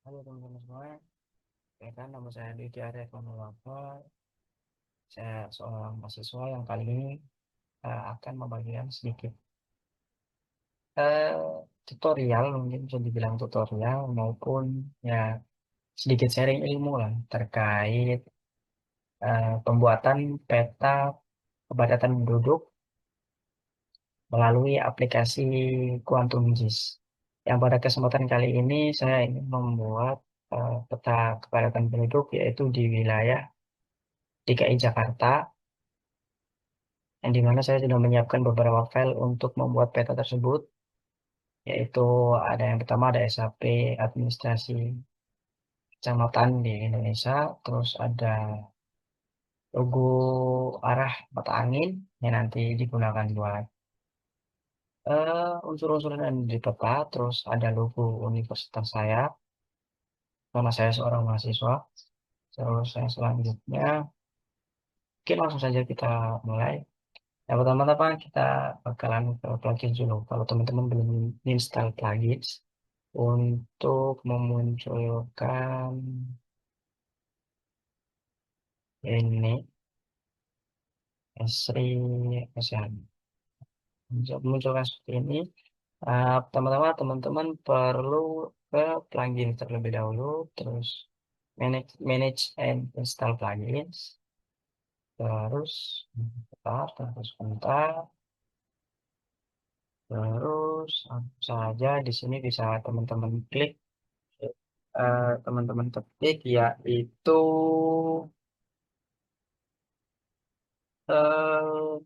Halo teman-teman semua, ya kan nama saya Didi Arya Konolapa. Saya seorang mahasiswa yang kali ini akan membagikan sedikit eh, tutorial, mungkin bisa dibilang tutorial maupun ya sedikit sharing ilmu lah terkait pembuatan peta kepadatan penduduk melalui aplikasi Quantum JIS. Yang pada kesempatan kali ini saya ingin membuat peta kepadatan penduduk yaitu di wilayah DKI Jakarta, yang dimana saya sudah menyiapkan beberapa file untuk membuat peta tersebut, yaitu ada yang pertama ada SAP administrasi kecamatan di Indonesia, terus ada logo arah mata angin yang nanti digunakan buat unsur-unsur yang ada di peta, terus ada logo universitas saya, karena saya seorang mahasiswa, terus yang selanjutnya, mungkin langsung saja kita mulai. Yang pertama-tama kita bakalan ke plugin dulu. Kalau teman-teman belum install plugins, untuk memunculkan ini Sri Kesehatan. Untuk memunculkan seperti ini, pertama-tama teman-teman perlu ke plugin terlebih dahulu, terus manage and install plugins, terus sebentar, terus langsung saja di sini bisa teman-teman klik, teman-teman ketik yaitu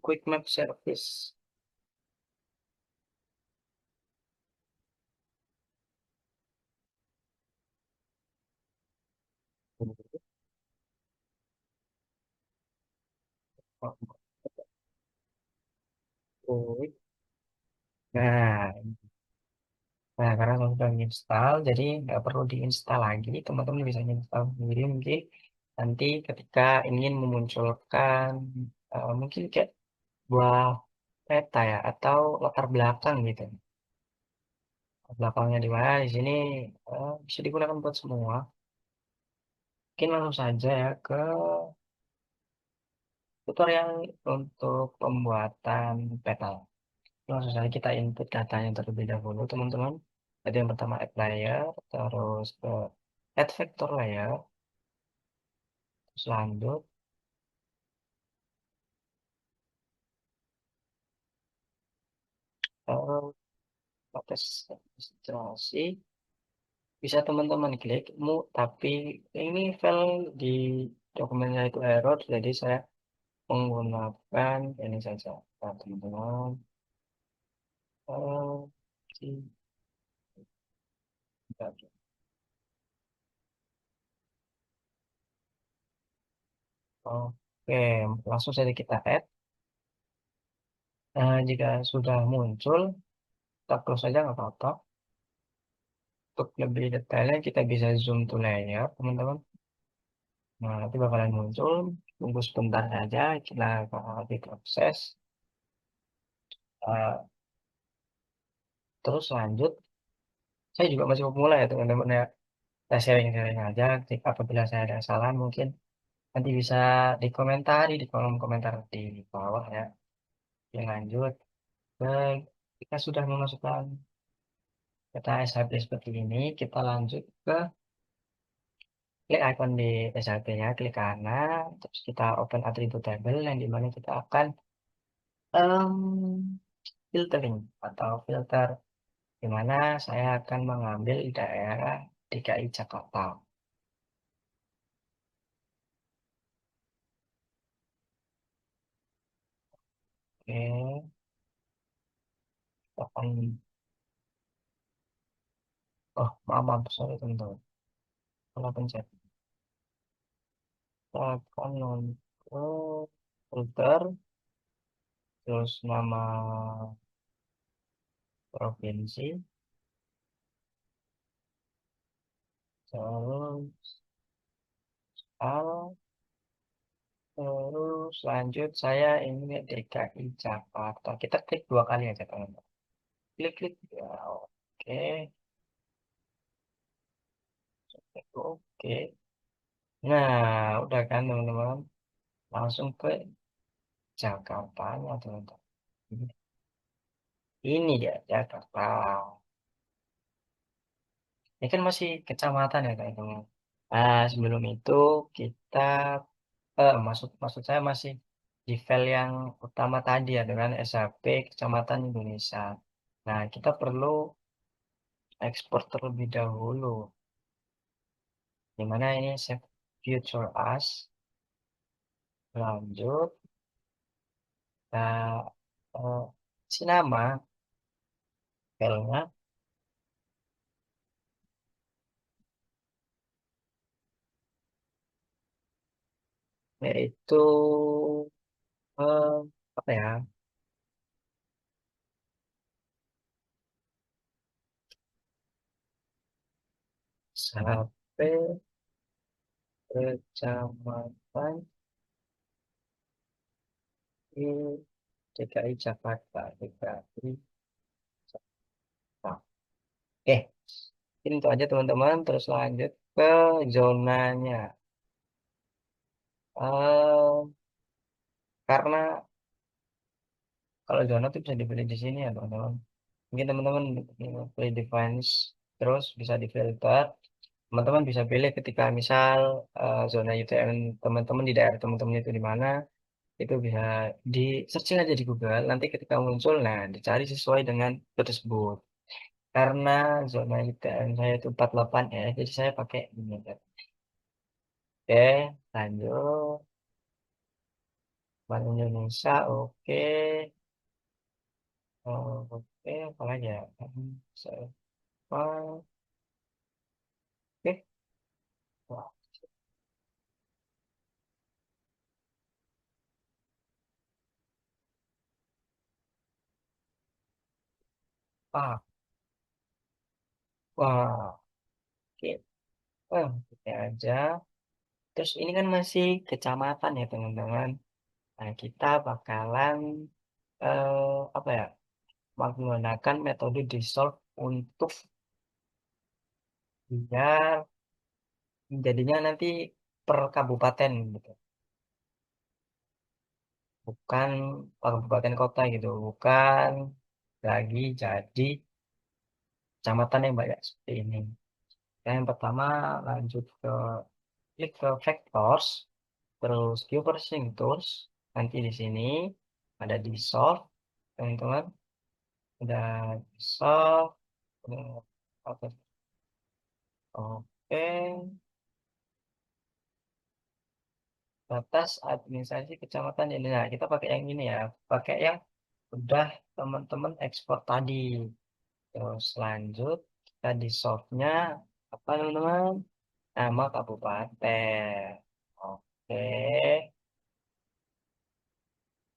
Quick Map Service. Quick. Nah, karena saya sudah install, jadi nggak perlu diinstal lagi. Teman-teman bisa install sendiri mungkin nanti ketika ingin memunculkan mungkin kayak buah peta ya atau latar belakang gitu. Latar belakangnya di mana di sini bisa digunakan buat semua. Mungkin langsung saja ya ke tutorial untuk pembuatan peta. Langsung saja kita input datanya terlebih dahulu, teman-teman. Jadi yang pertama add layer, terus ke add vector layer, terus lanjut ke batas administrasi. Bisa teman-teman klik mu, tapi ini file di dokumennya itu error, jadi saya menggunakan ini saja. Nah, teman-teman. Oh, Oke, langsung saja kita add. Jika sudah muncul, kita close saja nggak apa-apa. Untuk lebih detailnya kita bisa zoom to layer, teman-teman. Nah, nanti bakalan muncul. Tunggu sebentar saja, kita bakal diproses. Eh, terus lanjut. Saya juga masih pemula ya, teman-teman ya. Saya sharing-sharing aja. Jika apabila saya ada kesalahan, mungkin nanti bisa dikomentari di kolom komentar di bawah ya. Yang lanjut. Baik, kita sudah memasukkan peta SHP seperti ini. Kita lanjut ke klik icon di SHP-nya, klik kanan, terus kita open attribute table yang dimana kita akan em, filtering atau filter, di mana saya akan mengambil daerah DKI Jakarta. Oke, akan, oh maaf, maaf, sorry teman-teman, kalau pencet kita akan untuk filter, terus nama provinsi, terus al, terus lanjut saya ini DKI Jakarta. Kita klik dua kali aja teman-teman. Klik klik ya, oke. Oke. Nah, udah kan teman-teman. Langsung ke Jakartanya teman-teman. Ini dia Jakarta. Ini kan masih kecamatan ya teman-teman. Nah, sebelum itu kita maksud maksud saya masih di file yang utama tadi ya dengan SAP Kecamatan Indonesia. Nah, kita perlu ekspor terlebih dahulu. Di mana ini save future as. Lanjut. Nah, eh, si nama filenya yaitu eh, apa ya? SAP Kecamatan di DKI Jakarta. DKI Jakarta. Oke, ini itu aja teman-teman. Terus lanjut ke zonanya. Eh, karena kalau zona itu bisa dipilih di sini ya teman-teman. Mungkin teman-teman pilih device terus bisa difilter. Teman-teman bisa pilih ketika misal zona UTM teman-teman di daerah teman-teman itu di mana, itu bisa di searching aja di Google. Nanti ketika muncul, nah dicari sesuai dengan itu tersebut. Karena zona UTM saya itu 48 ya, jadi saya pakai ini. Oke, lanjut. Bank Indonesia, oke. Oh, oke, apa lagi ya? Saya, oke. Wah, ah, wah, oke. Oke aja. Terus ini kan masih kecamatan ya teman-teman. Nah, kita bakalan apa ya? Menggunakan metode dissolve untuk biar jadinya nanti per kabupaten gitu. Bukan per kabupaten kota gitu. Bukan lagi jadi kecamatan yang banyak seperti ini. Yang pertama lanjut ke klik ke vectors, terus geoprocessing tools. Nanti di sini ada dissolve, teman-teman. Udah dissolve. Oke. Oke. Batas administrasi kecamatan ini. Nah, kita pakai yang ini ya. Pakai yang udah teman-teman ekspor tadi. Terus lanjut. Kita di solve-nya apa teman-teman? Nama kabupaten. Oke.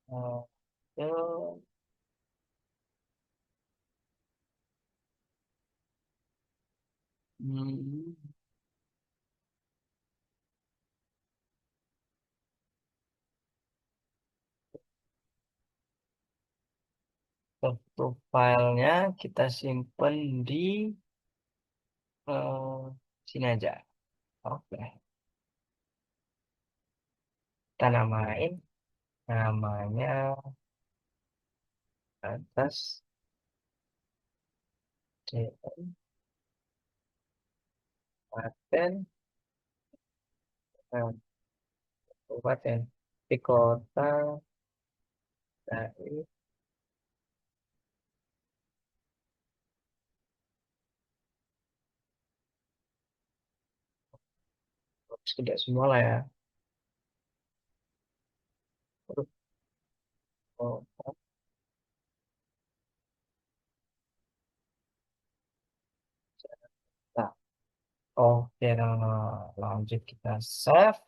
Oke. Hmm. Satu filenya kita simpen di eh, sini aja. Oke. Kita namain namanya atas DM Paten kabupaten di kota dari tidak semua lah ya. Terus, oh, nah, oke, nah, lanjut kita save.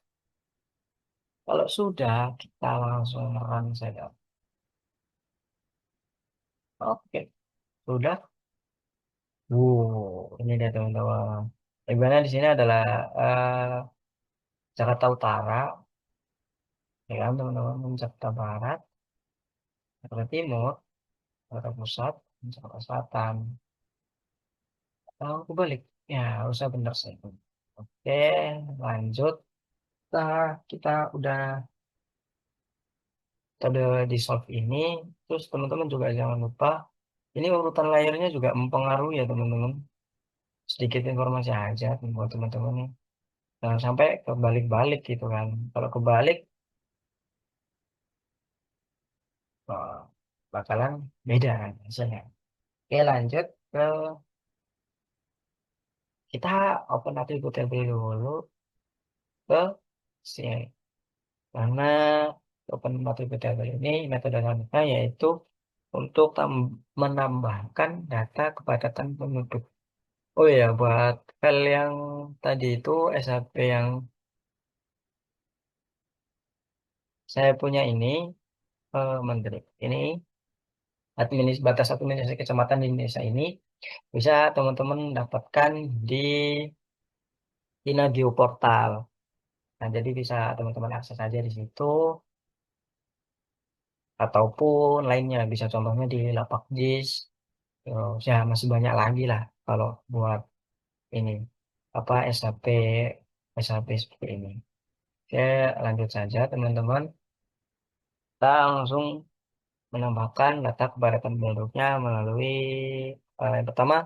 Kalau sudah, kita langsung run saja. Oke, sudah. Ini dia teman-teman. Ibaratnya di sini adalah eh, Jakarta Utara, ya kan teman-teman, Jakarta Barat, Jakarta Timur, Jakarta Pusat, Jakarta Selatan. Kalau kebalik, ya harusnya benar sih. Oke, lanjut. Nah, kita udah kita di solve ini. Terus teman-teman juga jangan lupa, ini urutan layernya juga mempengaruhi ya teman-teman. Sedikit informasi aja buat teman-teman nih. Jangan sampai kebalik-balik gitu kan. Kalau kebalik, wah, bakalan beda kan hasilnya. Oke, lanjut ke kita open attribute table dulu ke sini. Karena open attribute table ini metode selanjutnya yaitu untuk menambahkan data kepadatan penduduk. Oh iya, buat file yang tadi itu SHP yang saya punya ini, menteri ini batas administrasi kecamatan di Indonesia ini bisa teman-teman dapatkan di Inagio Portal. Nah, jadi bisa teman-teman akses aja di situ ataupun lainnya. Bisa contohnya di Lapak JIS. Terus ya masih banyak lagi lah kalau buat ini apa SHP seperti ini. Oke, lanjut saja teman-teman. Kita langsung menambahkan data kepadatan penduduknya melalui yang pertama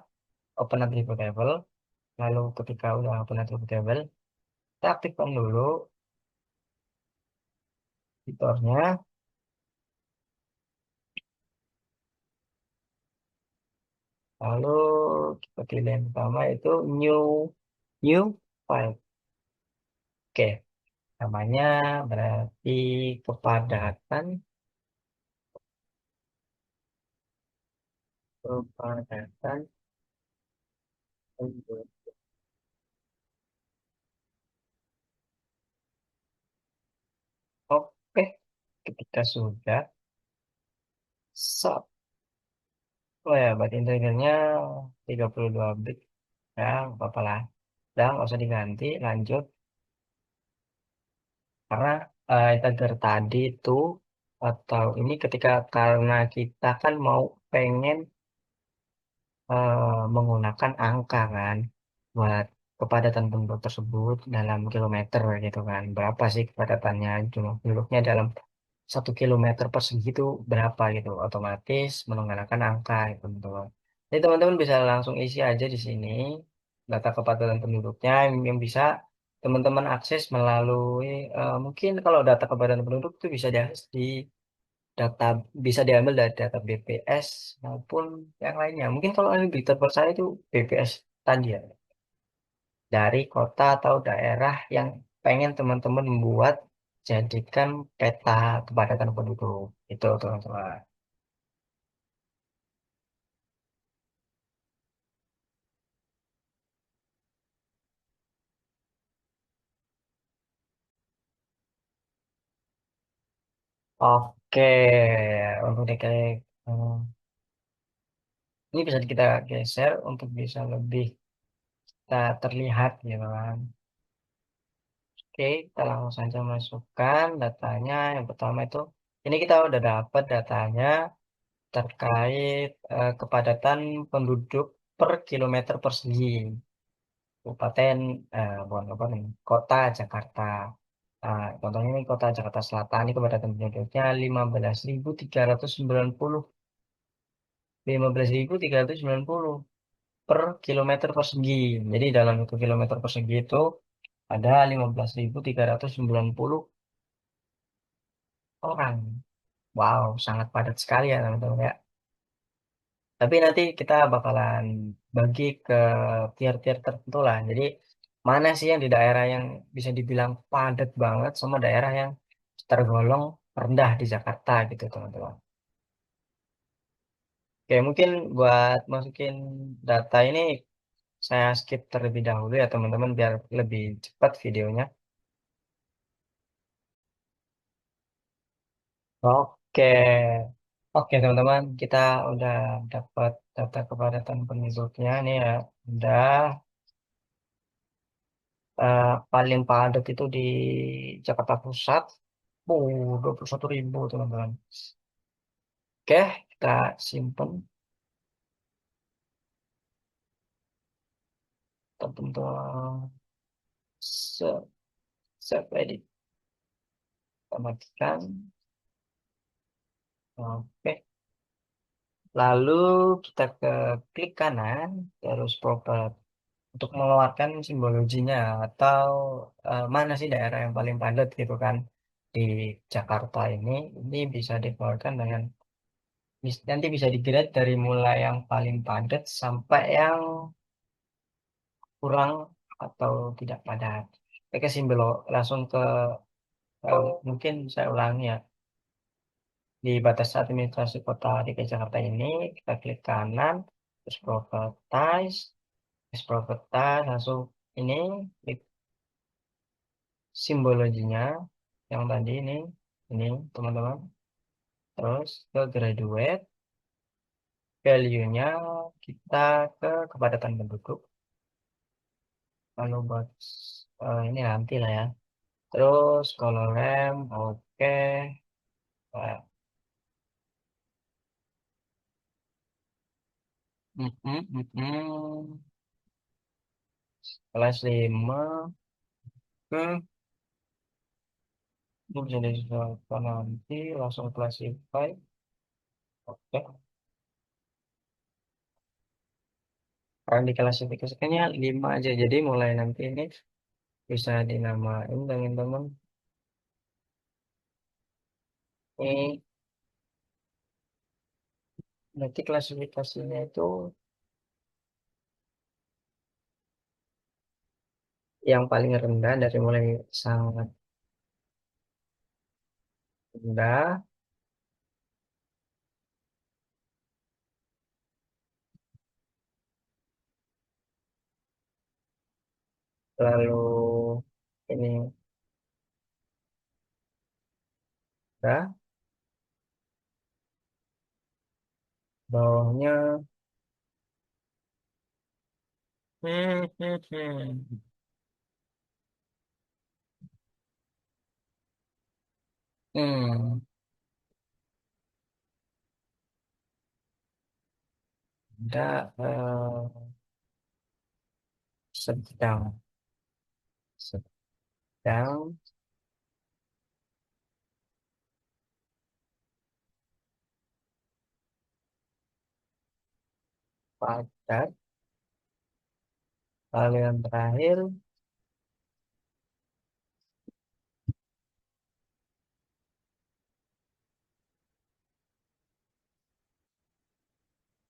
open attribute table. Lalu ketika udah open attribute table, kita aktifkan dulu editornya. Lalu kita pilih yang pertama itu new file. Oke, namanya berarti kepadatan kepadatan penduduk. Oke, ketika sudah so, oh ya, buat integernya 32 bit ya, nggak apa-apa lah. Udah, nggak usah diganti, lanjut. Karena integer tadi itu atau ini ketika karena kita kan mau pengen menggunakan angka kan buat kepadatan penduduk tersebut dalam kilometer gitu kan. Berapa sih kepadatannya jumlah penduduknya dalam 1 kilometer persegi itu berapa gitu. Otomatis menggunakan angka gitu teman-teman. Jadi teman-teman bisa langsung isi aja di sini data kepadatan penduduknya yang bisa teman-teman akses melalui mungkin kalau data kepadatan penduduk itu bisa diakses di data bisa diambil dari data BPS maupun yang lainnya. Mungkin kalau yang lebih terpercaya itu BPS tadi ya, dari kota atau daerah yang pengen teman-teman buat jadikan peta kepadatan penduduk. Itu teman-teman. Oke, untuk DKI ini bisa kita geser untuk bisa lebih terlihat gitu kan. Oke, kita langsung saja masukkan datanya. Yang pertama itu, ini kita udah dapat datanya terkait kepadatan penduduk per kilometer persegi. Kabupaten, bukan kabupaten, kota Jakarta. Contohnya ini kota Jakarta Selatan, ini kepadatan penduduknya 15.390, 15.390 per kilometer persegi. Jadi dalam 1 kilometer persegi itu ada 15.390 orang. Wow, sangat padat sekali ya teman-teman ya. Tapi nanti kita bakalan bagi ke tier-tier tertentu lah. Jadi mana sih yang di daerah yang bisa dibilang padat banget sama daerah yang tergolong rendah di Jakarta gitu teman-teman. Oke, mungkin buat masukin data ini saya skip terlebih dahulu ya teman-teman biar lebih cepat videonya. Oke, oke teman-teman, kita udah dapat data kepadatan penduduknya nih ya. Udah paling padat itu di Jakarta Pusat. 21.000 teman-teman. Oke, kita simpen teman-teman. Se- Save edit. Kita matikan. Oke. Lalu kita ke klik kanan, terus properti untuk mengeluarkan simbologinya atau mana sih daerah yang paling padat gitu kan di Jakarta ini. Ini bisa dikeluarkan dengan nanti bisa di-grade dari mulai yang paling padat sampai yang kurang atau tidak padat. Oke, simbol langsung ke mungkin saya ulangi ya. Di batas administrasi kota DKI Jakarta ini kita klik kanan, terus properties, terus properties langsung ini klik simbologinya yang tadi ini teman-teman. Terus ke graduate, value-nya kita ke kepadatan penduduk. Lalu buat ini nanti lah ya. Terus color ramp, oke. Wah, mm. Kelas 5 ke ini bisa disesuaikan nanti langsung classify. Oke. Kalau diklasifikasikannya 5 aja. Jadi mulai nanti ini bisa dinamain teman-teman. Ini nanti klasifikasinya itu yang paling rendah dari mulai sangat rendah, lalu ini rendah, bawahnya hmm. Hmm, rendah, sedang, sedang, padat, lalu yang terakhir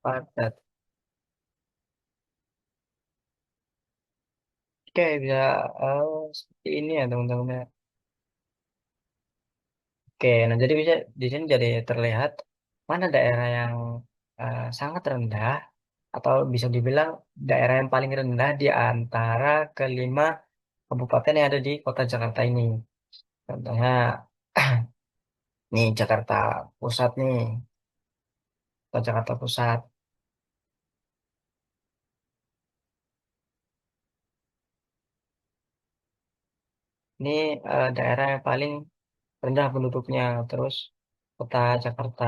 padat. Oke, bisa seperti ini ya teman-teman ya. Oke, nah jadi bisa di sini jadi terlihat mana daerah yang sangat rendah atau bisa dibilang daerah yang paling rendah di antara kelima kabupaten yang ada di kota Jakarta ini. Contohnya nih Jakarta Pusat nih, kota Jakarta Pusat. Ini daerah yang paling rendah penduduknya. Terus kota Jakarta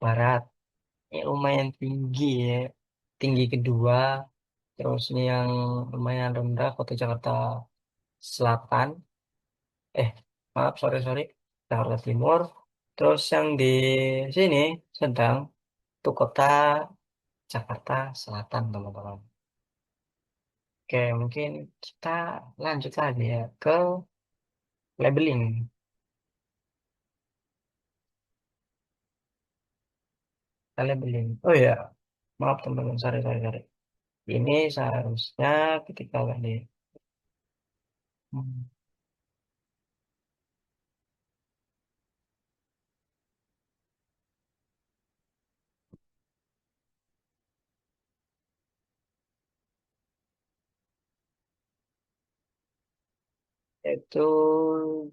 Barat ini lumayan tinggi ya, tinggi kedua. Terus ini yang lumayan rendah kota Jakarta Selatan. Eh, maaf, sorry, Jakarta Timur. Terus yang di sini sedang itu kota Jakarta Selatan, teman-teman. Oke, mungkin kita lanjut lagi ya ke labeling. Kita labeling. Oh ya, maaf teman-teman, sorry. Ini seharusnya ketika tadi hmm, itu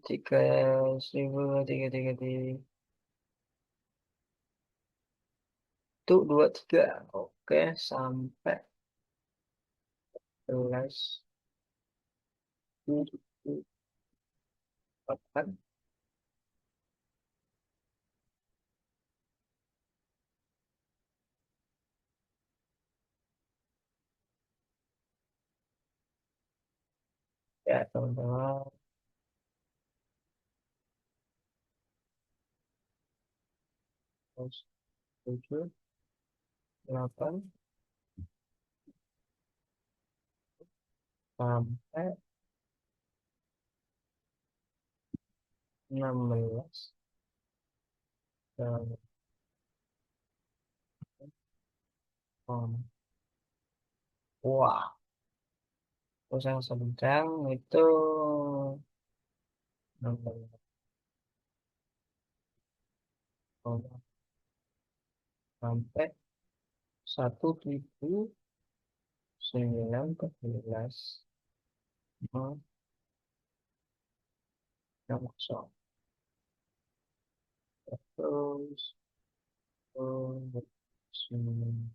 3.333 itu 23. Oke, sampai 11. Ya, teman-teman. Terus 7, 8, sampai 16. Dan, wah, terus yang sedang itu 16 sampai 17, 9, 14, 6, 0. Terus, oh, 5,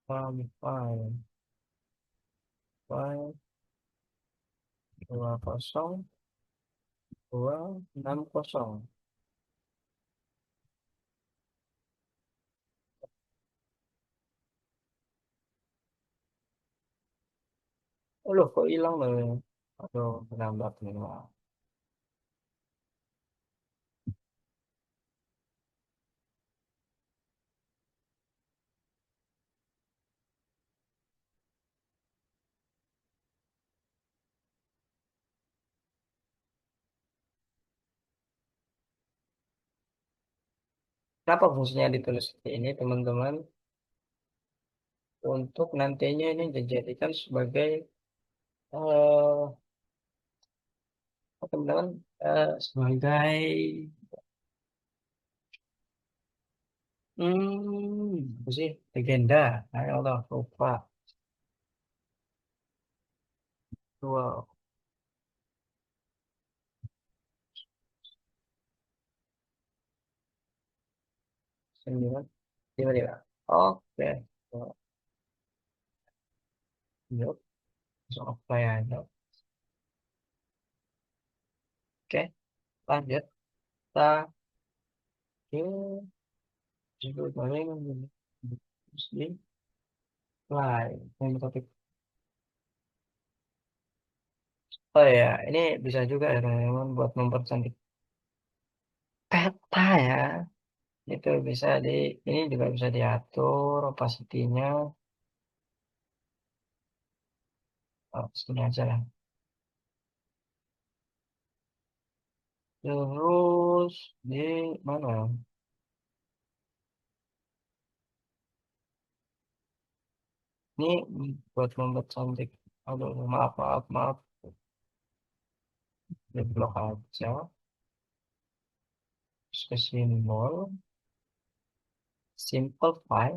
20, 60. Oh loh, kok hilang loh? Aduh, terlambat nih. Wah. Kenapa fungsinya ditulis seperti ini, teman-teman? Untuk nantinya ini dijadikan sebagai eh apa, teman-teman, sebagai apa sih, legenda. Ayo Allah, lupa. Dua, 9, 5, 5. Oke. Oh, yuk, langsung apply aja. Oke, lanjut. Kita ke judul paling muslim lain. Yang topik. Oh ya, ini bisa juga ya teman-teman buat mempercantik peta ya. Itu bisa ini juga bisa diatur opacity-nya. Oh, segini aja lah. Terus di mana? Ini buat mempercantik. Aduh, maaf, maaf, maaf. Di blok aja. Terus ke simbol. Simplify.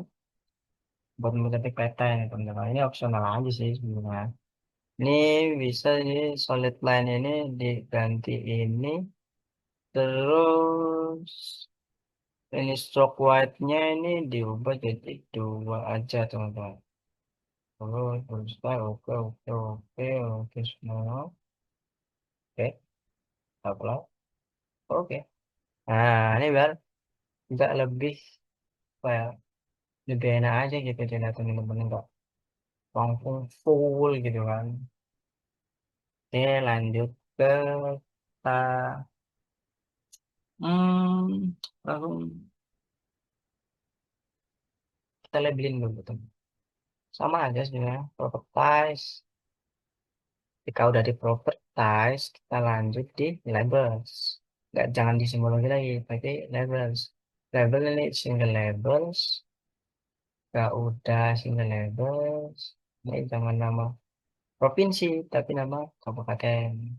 Buat mempercantik peta ya teman-teman. Ini opsional aja sih sebenarnya. Ini bisa ini solid line ini diganti ini. Terus ini stroke white-nya ini diubah jadi 2 aja teman-teman. Terus oke, oke, oke, oke semua. Oke, upload. Oke. Nah, ini biar nggak lebih apa ya, lebih enak aja gitu dilihat teman-teman, nggak langsung full gitu kan. Oke, lanjut ke kita langsung kita labelin dulu teman. Sama aja sebenarnya, properties. Jika udah di properties, kita lanjut di labels. Nggak, jangan di simbologi lagi, pakai labels. Label ini single labels. Nggak udah single labels. Ini jangan nama provinsi, tapi nama kabupaten.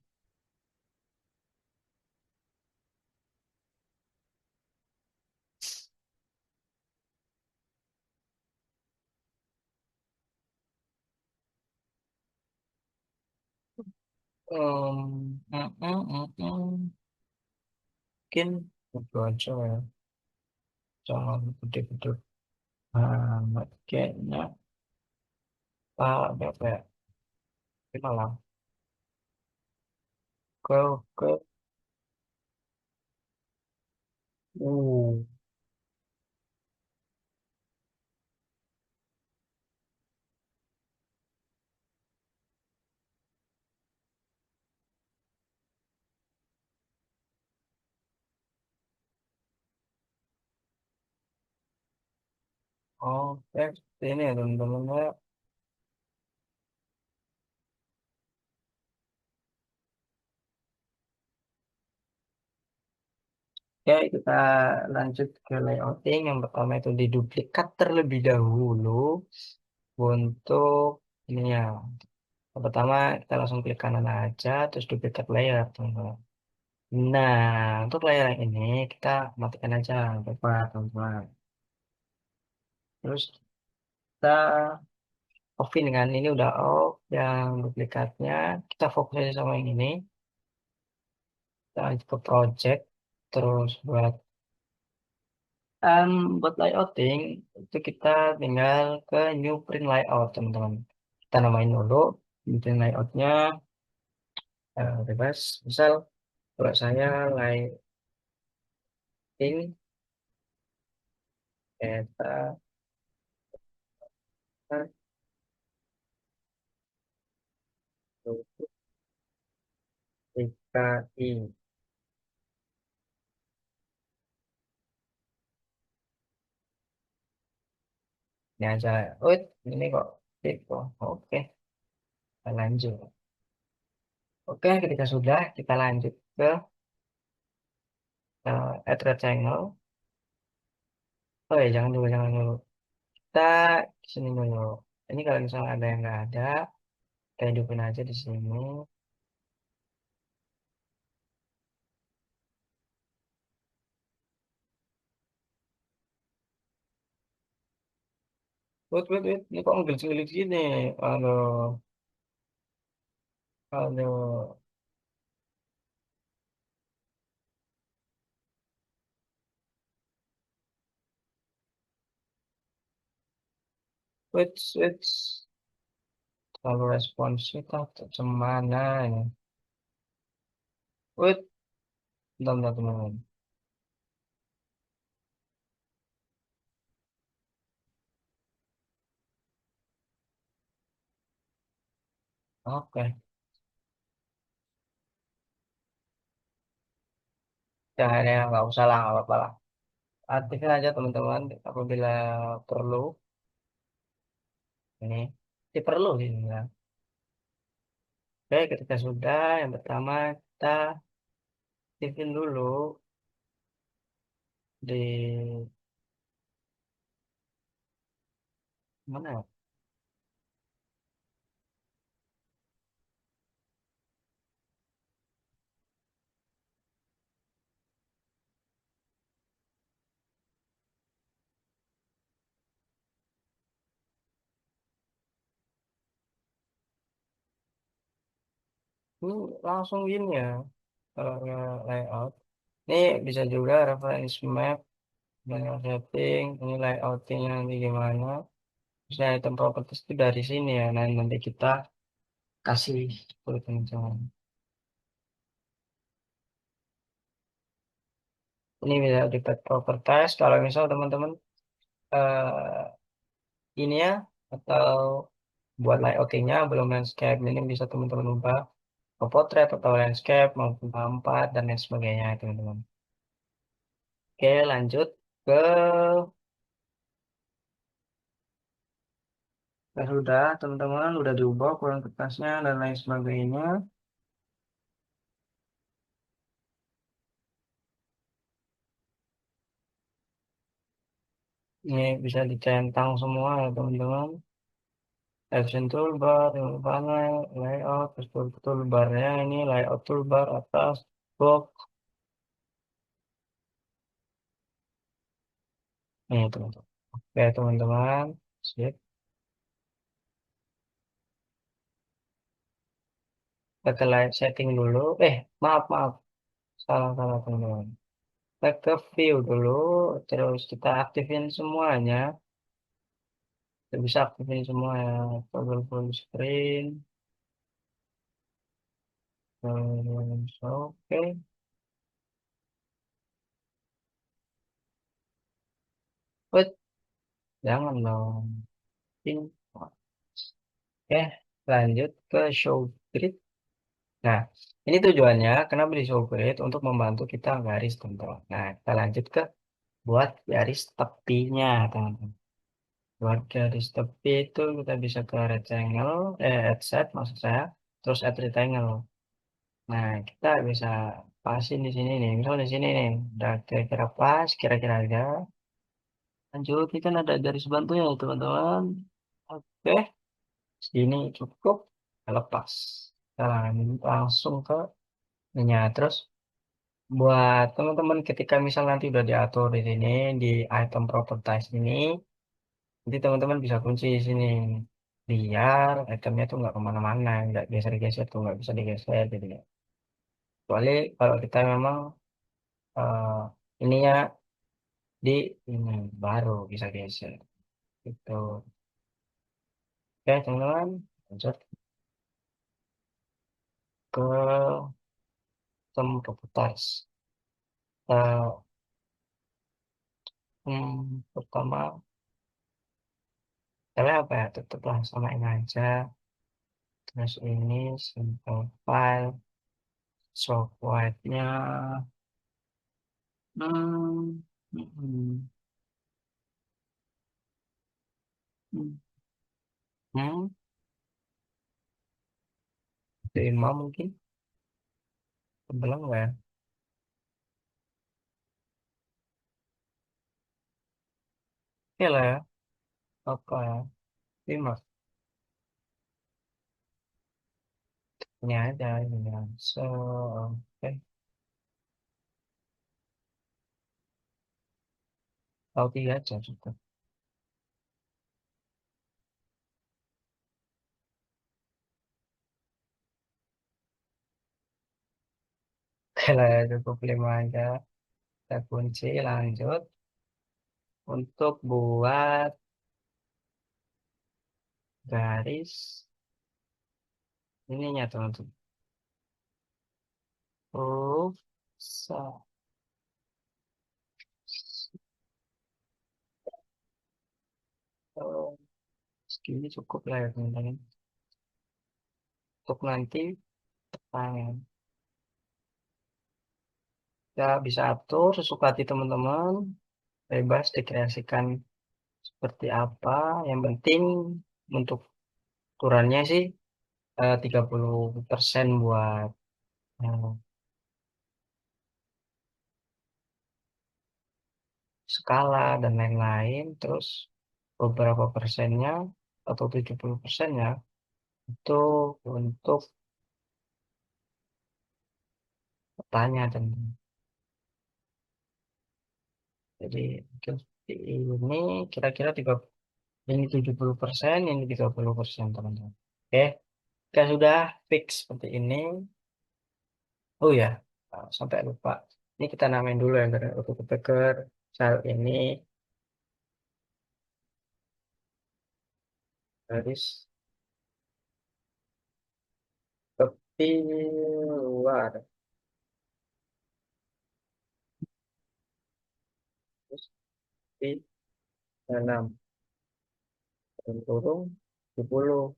Mungkin itu aja ya. Jangan gede-gede banget kayaknya. Berapa ya? Kita lah. Ke. Uh. Oke, ini ya teman-teman ya. Oke, kita lanjut ke layouting. Yang pertama itu diduplikat terlebih dahulu untuk ini ya. Yang pertama kita langsung klik kanan aja, terus duplikat layer, teman-teman. Nah, untuk layer yang ini kita matikan aja, lupa teman-teman. Terus kita offin dengan ini udah off, yang duplikatnya kita fokus aja sama yang ini. Kita lanjut ke project, terus buat layouting itu kita tinggal ke new print layout teman-teman. Kita namain dulu new print layoutnya bebas. Misal kalau saya lighting kita DKI ini aja. Oh ini kok gitu. Oke, kita lanjut. Oke, ketika sudah kita lanjut ke add rectangle. Oh ya, jangan dulu. Kita sini dulu. Ini kalau misalnya ada yang nggak ada, kita hidupin aja di sini. Wait. Ini kok ngeglitch gini? Aduh, aduh. Wait. Terlalu responsif atau cemana ini? Wait, bentar, teman. Oke, jangan ya, nggak usah lah, nggak apa-apa lah. Aktifin aja teman-teman apabila perlu. Ini, perlu ini ya. Oke, ketika sudah, yang pertama kita aktifin dulu di mana ya? Ini langsung gini ya, kalau layout. Ini bisa juga reference map, manual setting, ini layoutingnya nanti gimana. Misalnya item properties itu dari sini ya, nah nanti kita kasih seperti teman. Ini bisa di pet properties, kalau misal teman-teman ini ya, atau buat layoutingnya belum landscape, ini bisa teman-teman ubah ke portrait atau landscape maupun empat dan lain sebagainya teman-teman. Oke, lanjut ke sudah teman-teman udah diubah ukuran kertasnya dan lain sebagainya. Ini bisa dicentang semua ya teman-teman. Action toolbar, panel, layout, terus toolbarnya ini layout toolbar atas, box. Ini teman-teman. Oke teman-teman, sip. Kita live setting dulu. Maaf. Salah teman-teman. Kita ke view dulu, terus kita aktifin semuanya. Kita bisa aktifin semua ya. Toggle full screen. Terus, oke. Wait, jangan dong. Pin. Oke, lanjut ke show grid. Nah, ini tujuannya kenapa di show grid untuk membantu kita garis teman-teman. Nah, kita lanjut ke buat garis tepinya teman-teman. Buat garis tepi itu kita bisa ke rectangle, add set maksud saya, terus add rectangle. Nah, kita bisa pasin di sini nih. Misal di sini nih, udah kira-kira pas, kira-kira aja. Lanjut, ini kan ada garis bantunya ya, teman-teman. Oke, segini cukup. Lepas. Kita langsung ke ininya. Terus, buat teman-teman ketika misal nanti udah diatur di sini, di item properties ini, nanti teman-teman bisa kunci di sini. Biar itemnya tuh nggak kemana-mana, nggak geser-geser tuh, nggak bisa digeser gitu ya. Kecuali kalau kita memang ininya di ini baru bisa geser itu. Oke teman-teman, lanjut ke properties. Kita, pertama kita apa ya, tetaplah samain aja. Terus ini simple file soft white-nya, hmm, hmm, hmm, hmm, 5 mungkin, belum nggak ya? Oke lah ya, apa ya, 5 ini aja ini ya. So, oke, tahu 3 aja cukup. Oke lah ya, cukup 5 aja. Kita kunci, lanjut. Untuk buat garis ininya teman-teman. Oh, so, so, segini cukup lah ya teman-teman. Untuk nanti pertanyaan. Kita bisa atur sesuka hati teman-teman. Bebas dikreasikan seperti apa. Yang penting untuk ukurannya sih 30% buat eh, skala dan lain-lain. Terus beberapa persennya atau 70%-nya itu untuk petanya teman-teman. Jadi mungkin seperti ini kira-kira tiga, ini 70%, ini 30% teman-teman. Oke, kita sudah fix seperti ini. Oh ya, sampai lupa. Ini kita namain dulu yang dari auto picker file ini garis tepi luar. Terus di dalam dan kurung 70.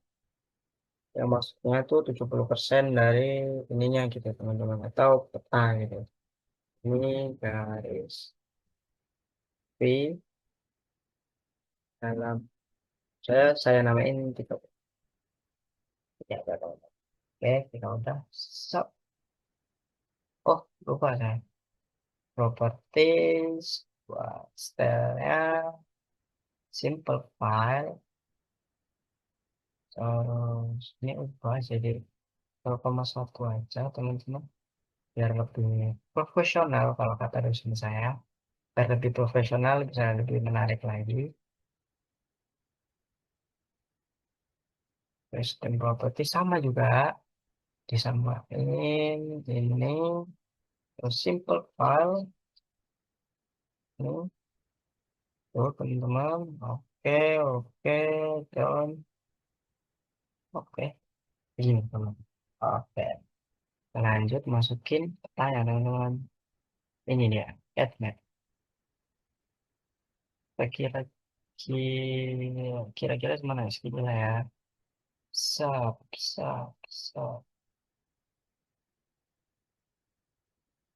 Yang maksudnya itu 70% dari ininya gitu teman-teman. Atau peta gitu. Ini garis P dalam, saya namain 30. Ya, udah. Oke, kita udah. So, oh, lupa saya. Properties, buat stylenya, simple file. Terus ini ubah jadi 0,1 aja, teman-teman. Biar lebih profesional kalau kata dosen saya. Biar lebih profesional, bisa lebih menarik lagi. Terus sistem properti sama juga. Disamain ini. Terus simple file. Ini. Tuh, teman-teman. Oke, oke, done. Oke, ini teman. Oke, lanjut masukin pertanyaan teman-teman. Ini dia, add map. Kira-kira kira-kira semana segini lah ya. Sub, sub, sub.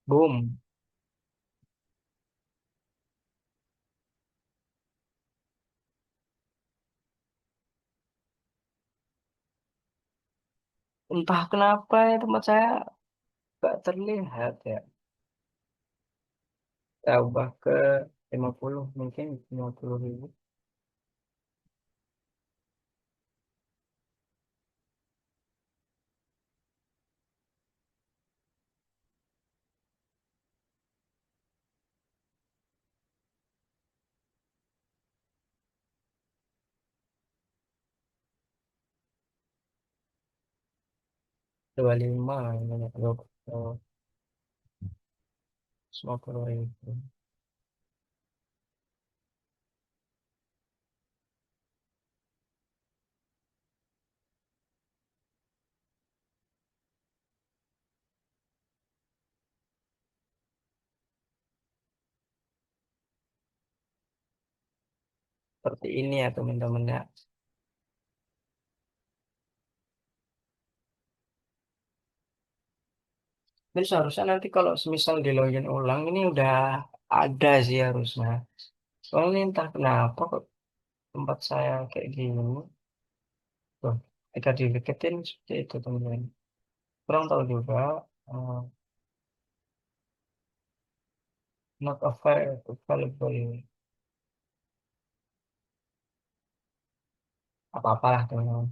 Boom. Entah kenapa ya tempat saya nggak terlihat ya. Kita ubah ke 50 mungkin 50.000. Dua lima banyak dua 50.000. Seperti ini ya teman-teman ya. Ini seharusnya nanti kalau semisal di login ulang ini udah ada sih harusnya. Soalnya ini entah kenapa kok tempat saya kayak gini. Tuh, ketika dideketin seperti itu teman-teman. Kurang tahu juga. eh, Not available. Apa-apalah teman-teman.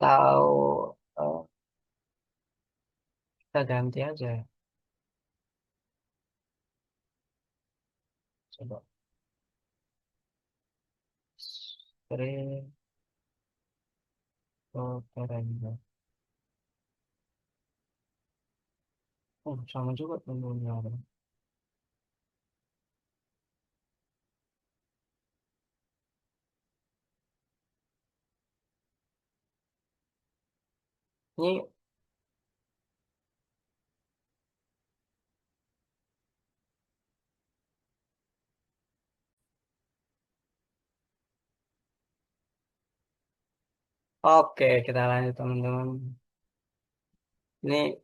Tahu kita ganti aja. Coba. Sering. Oh, keren. Oh, sama juga teman-teman. Ini oke, kita lanjut teman-teman. Ini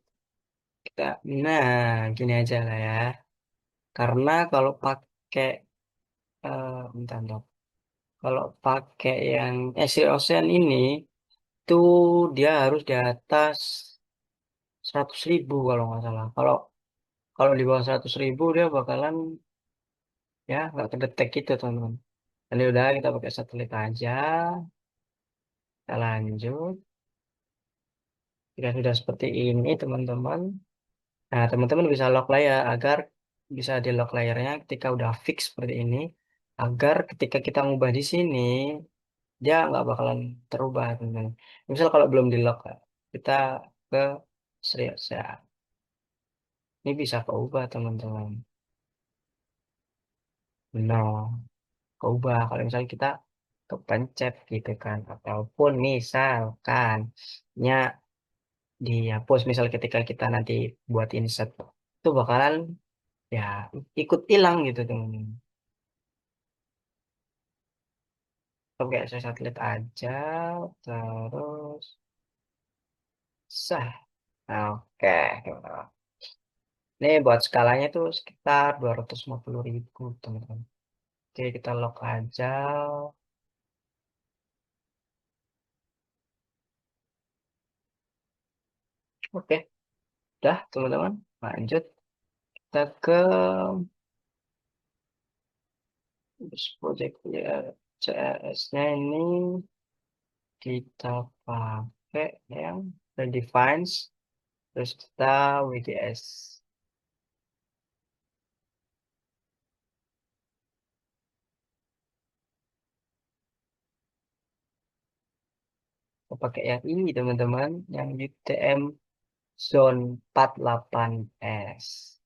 kita, nah, gini aja lah ya. Karena kalau pakai, bentar, bentar. Kalau pakai yang Asia Ocean ini, tuh dia harus di atas 100.000 kalau nggak salah. Kalau kalau di bawah 100.000 dia bakalan ya nggak kedetek gitu teman-teman. Jadi udah kita pakai satelit aja. Kita lanjut. Jika sudah seperti ini teman-teman. Nah teman-teman bisa lock layer agar bisa di lock layernya ketika udah fix seperti ini. Agar ketika kita ngubah di sini dia nggak bakalan terubah teman-teman. Misal kalau belum di lock kita ke serius ya. Ini bisa keubah teman-teman. Nah, keubah kalau misalnya kita kepencet gitu kan ataupun misalkan nya dihapus misal ketika kita nanti buat insert itu bakalan ya ikut hilang gitu teman-teman. Oke, saya satelit aja terus sah. Oke, ini buat skalanya tuh sekitar 250.000 teman-teman. Oke, kita lock aja. Oke, udah teman-teman. Lanjut kita ke project ya, CRS-nya ini kita pakai yang redefines terus kita WDS. Kita pakai yang ini teman-teman, yang UTM Zone 48S.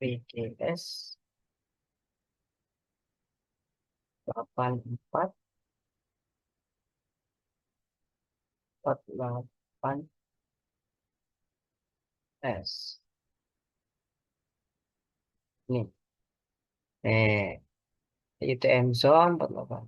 WDS 8448S. Nih, UTM Zone 48.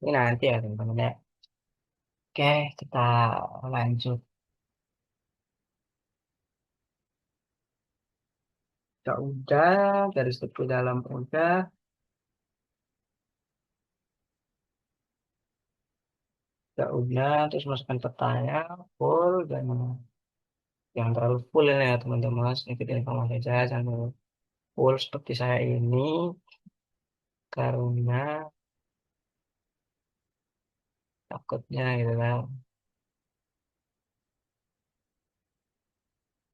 Ini nanti ya teman-teman ya. Oke, kita lanjut. Ya udah, garis tepi dalam udah, ya udah, terus masukkan petanya full dan jangan terlalu full ini ya teman-teman. Sedikit informasi saja, jangan terlalu full seperti saya ini karena takutnya gitu kan.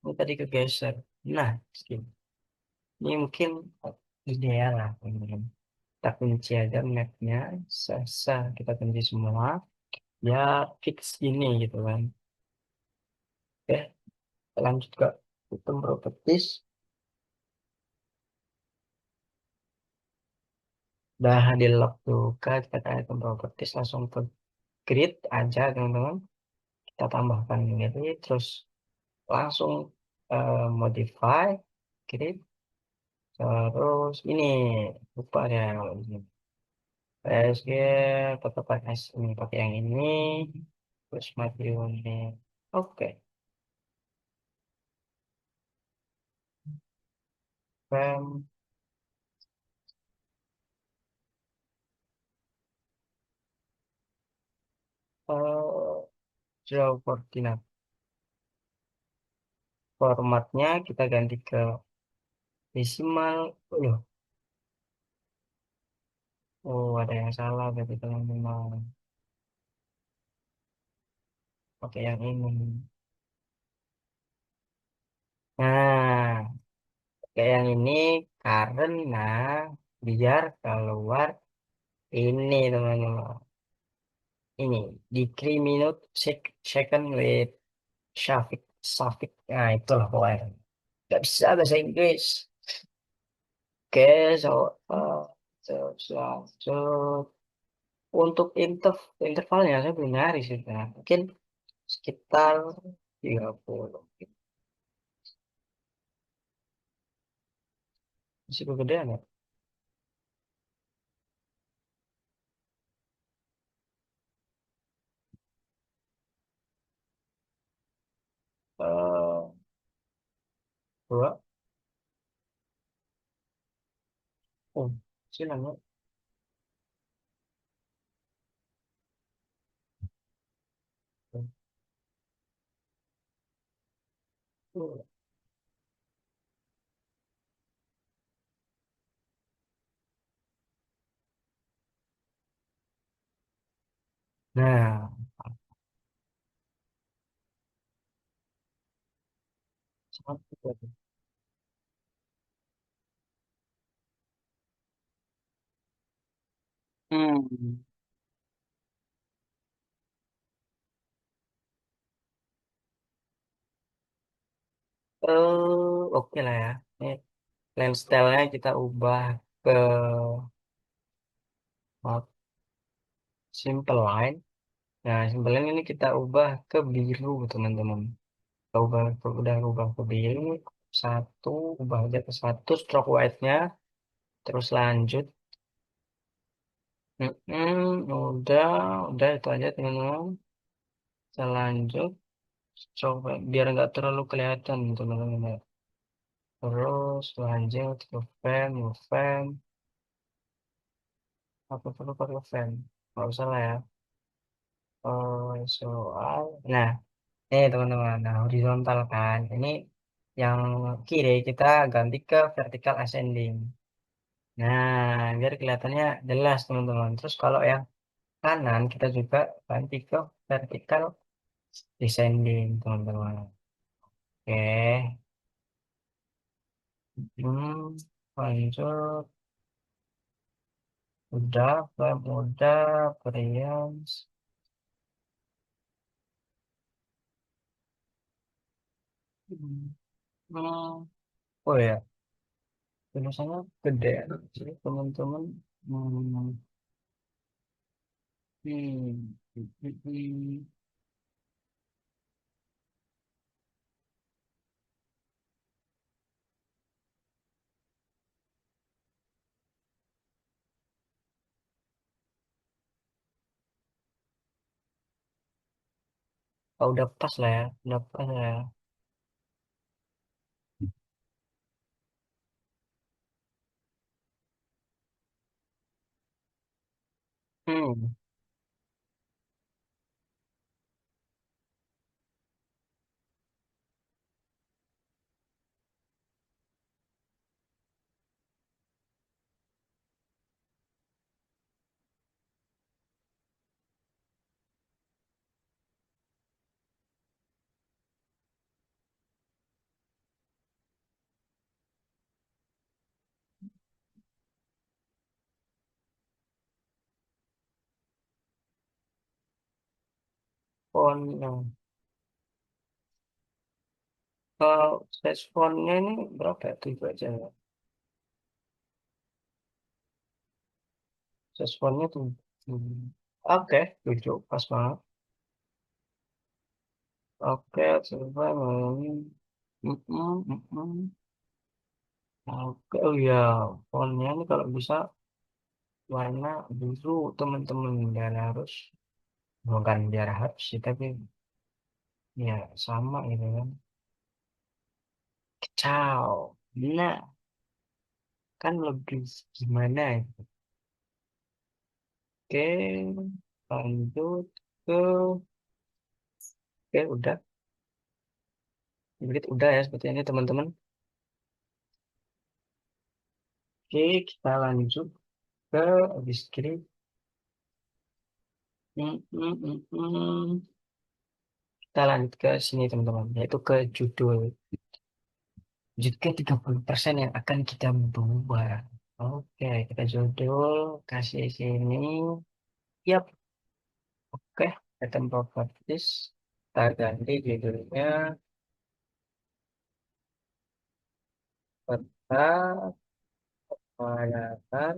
Ini tadi kegeser. Nah, skip. Ini mungkin ideal lah teman-teman. Kita kunci aja mapnya, sah kita kunci semua. Ya fix ini gitu kan. Oke, kita lanjut ke item properties. Udah di lock tuh kan, kita ke item properties langsung ke grid aja teman-teman. Kita tambahkan ini terus langsung modify grid. Terus ini lupa ya kalau ini. PSG tetap pakai ini pakai yang ini. Terus mati ini. Oke. Frame eh, draw koordinat. Formatnya kita ganti ke desimal. Loh, oh ada yang salah berarti teman-teman. Pakai yang ini. Nah, kayak yang ini karena biar keluar ini teman-teman. Ini di 3 minute second with Syafiq Syafiq. Nah, itulah pokoknya. Gak bisa bahasa Inggris. Oke, so untuk intervalnya saya belum nyari sih. Nah, mungkin sekitar 30. Masih kegedean ya? Eh, dua. Oh, silang ya. Nah, satu. Hmm. Oke lah ya. Ini lens style-nya kita ubah ke uh, simple line. Nah, simple line ini kita ubah ke biru, teman-teman. Kita udah ubah ke biru. Satu, ubah aja ke satu stroke white-nya. Terus lanjut. Udah itu aja, teman-teman. Kita lanjut. Coba biar nggak terlalu kelihatan, teman-teman. Ya. Terus lanjut ke fan. Apa perlu pakai fan? Nggak usah lah ya. Soal. Nah, ini teman-teman. Nah, horizontal kan. Ini yang kiri kita ganti ke vertical ascending. Nah, biar kelihatannya jelas teman-teman. Terus kalau yang kanan kita juga ganti ke vertical descending teman-teman. Oke. Hmm, lanjut. Udah, Prians. Hmm. Hmm. Oh ya, tulisannya gede sih teman-teman. Hmm. Hmm. Oh, udah pas lah ya, udah pas lah ya. Hmm, font. Kalau size fontnya ini berapa ya? 7 aja ya. Size fontnya tuh. Oke, 7 pas banget. Oke, coba ngomongin. Mm-mm. Oke, oh ya, fontnya ini kalau bisa warna biru teman-teman, dan harus bukan biar harus sih, tapi ya sama gitu kan. Kacau. Nah, kan lebih gimana ya? Oke, lanjut ke, oke udah, begitu udah ya seperti ini teman-teman. Oke, kita lanjut ke habis script. Hmm, hmm, hmm, hmm. Kita lanjut ke sini teman-teman, yaitu ke judul. Judul 30% yang akan kita buat. Oke, kita judul, kasih sini. Yap, oke. Item properties. Kita ganti judulnya peta kepadatan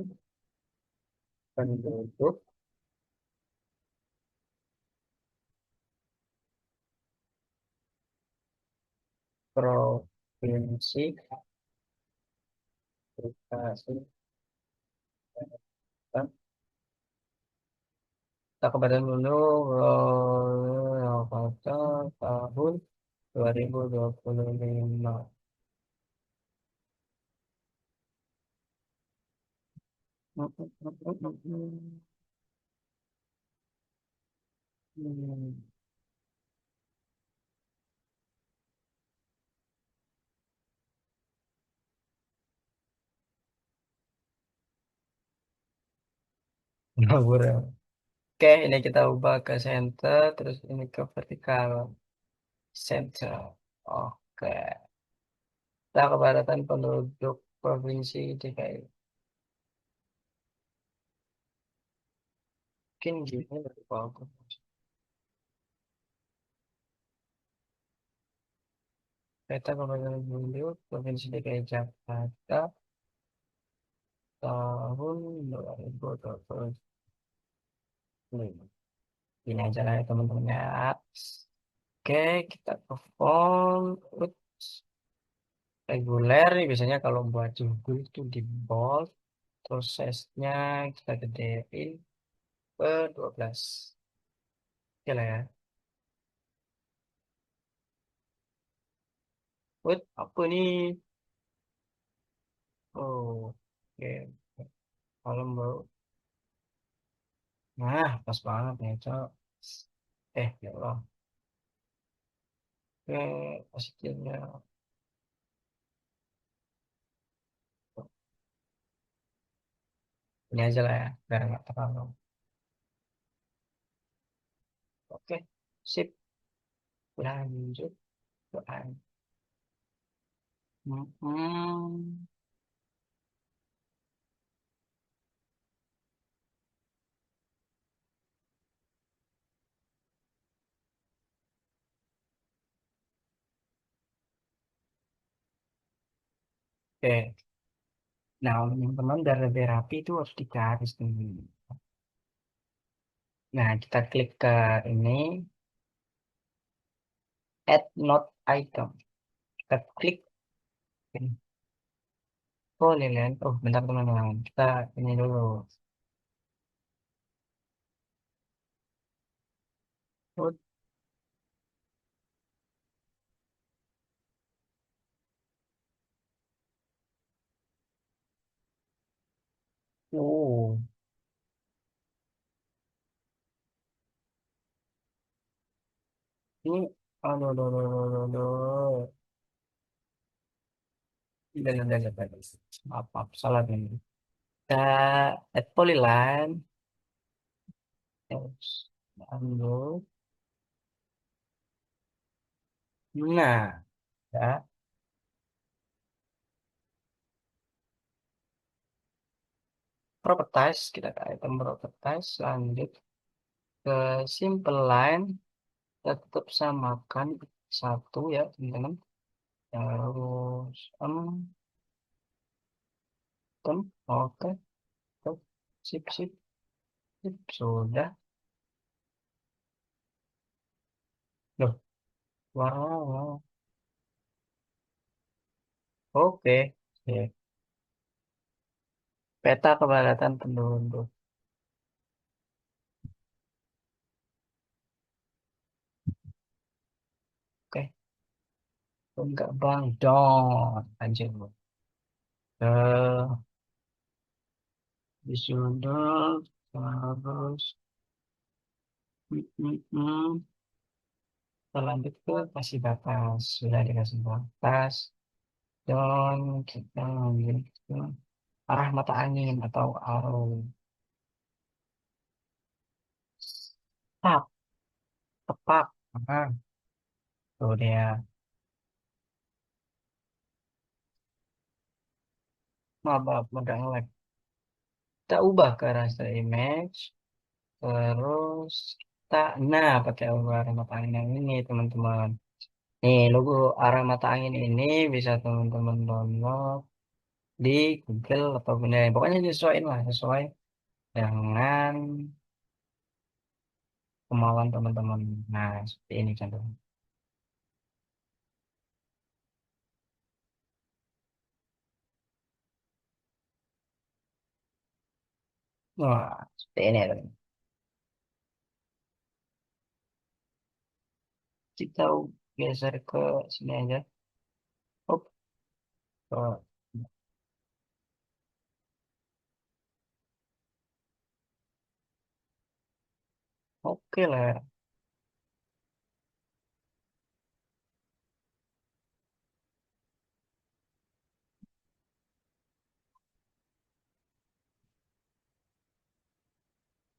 penduduk provinsi Bekasi Selatan. Kita kepadatan dulu pada tahun 2025. Ngawur ya. Oke, ini kita ubah ke center, terus ini ke vertikal center. Oke, kita kepadatan penduduk provinsi DKI. Mungkin gini lebih bagus. Peta kepadatan penduduk provinsi DKI Jakarta tahun 2025. Ini aja lah ya teman-teman ya. Oke, kita ke font. Ups, reguler nih biasanya kalau buat judul itu di bold. Terus size-nya kita gedein ke 12. Oke lah ya. Wait, apa nih? Oh, oke. Kalau baru. Nah, pas banget nih, Cok. Ya Allah. Oke, positifnya. Ini aja lah ya, biar nggak terlalu. Oke, sip. Lanjut ke Hmm. Oke, nah teman-teman biar lebih rapi itu harus digaris nih. Nah, kita klik ke ini, add note item. Kita klik ini. Oh, Lilian. Oh, bentar teman-teman. Kita ini dulu. Oh, Ini, aduh, aduh, aduh, aduh, aduh. Udah, udah. Maaf, maaf, salah ini. Kita add polyline, terus ambil. Nah, ya, properties, kita ke item properties, lanjut ke simple line, tetap samakan satu ya, teman-teman. Terus, oke, oke. Sip, sip, sip, sudah. Loh, wow, oke. Ya. Peta kepadatan penduduk. Oke, enggak bang, dong. Anjir, bro. Disudah, terus, mm, mm. Kita lanjut ke kasih batas. Sudah dikasih batas. Dan kita lanjut ke arah mata angin atau arrow. Tap, tepat. Nah, tuh dia. Maaf, udah nge-lag. Kita ubah ke raster image. Terus kita, nah pakai arah mata angin yang ini teman-teman. Nih logo arah mata angin ini bisa teman-teman download di Google atau benda lain. Pokoknya sesuaiin lah, sesuai dengan kemauan teman-teman. Nah, seperti ini contohnya. Wah, seperti ini ya, teman. Kita geser ke sini aja. Hop, oh, oke lah.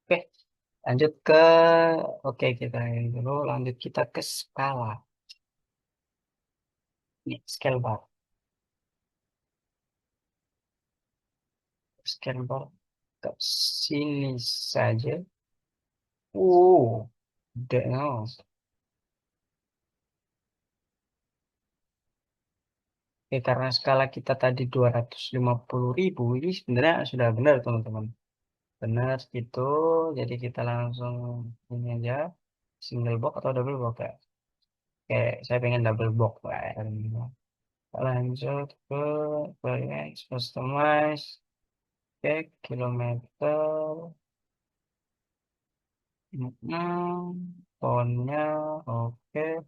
Oke, lanjut ke, oke kita ini dulu. Lanjut kita ke skala. Ini scale bar. Scale bar ke sini saja. Udah, no. Oke, karena skala kita tadi 250.000, ini sebenarnya sudah benar, teman-teman. Benar gitu, jadi kita langsung ini aja, single box atau double box ya. Kayak saya pengen double box lah ya. Lanjut ke variance customize, oke, kilometer, tonnya, oke.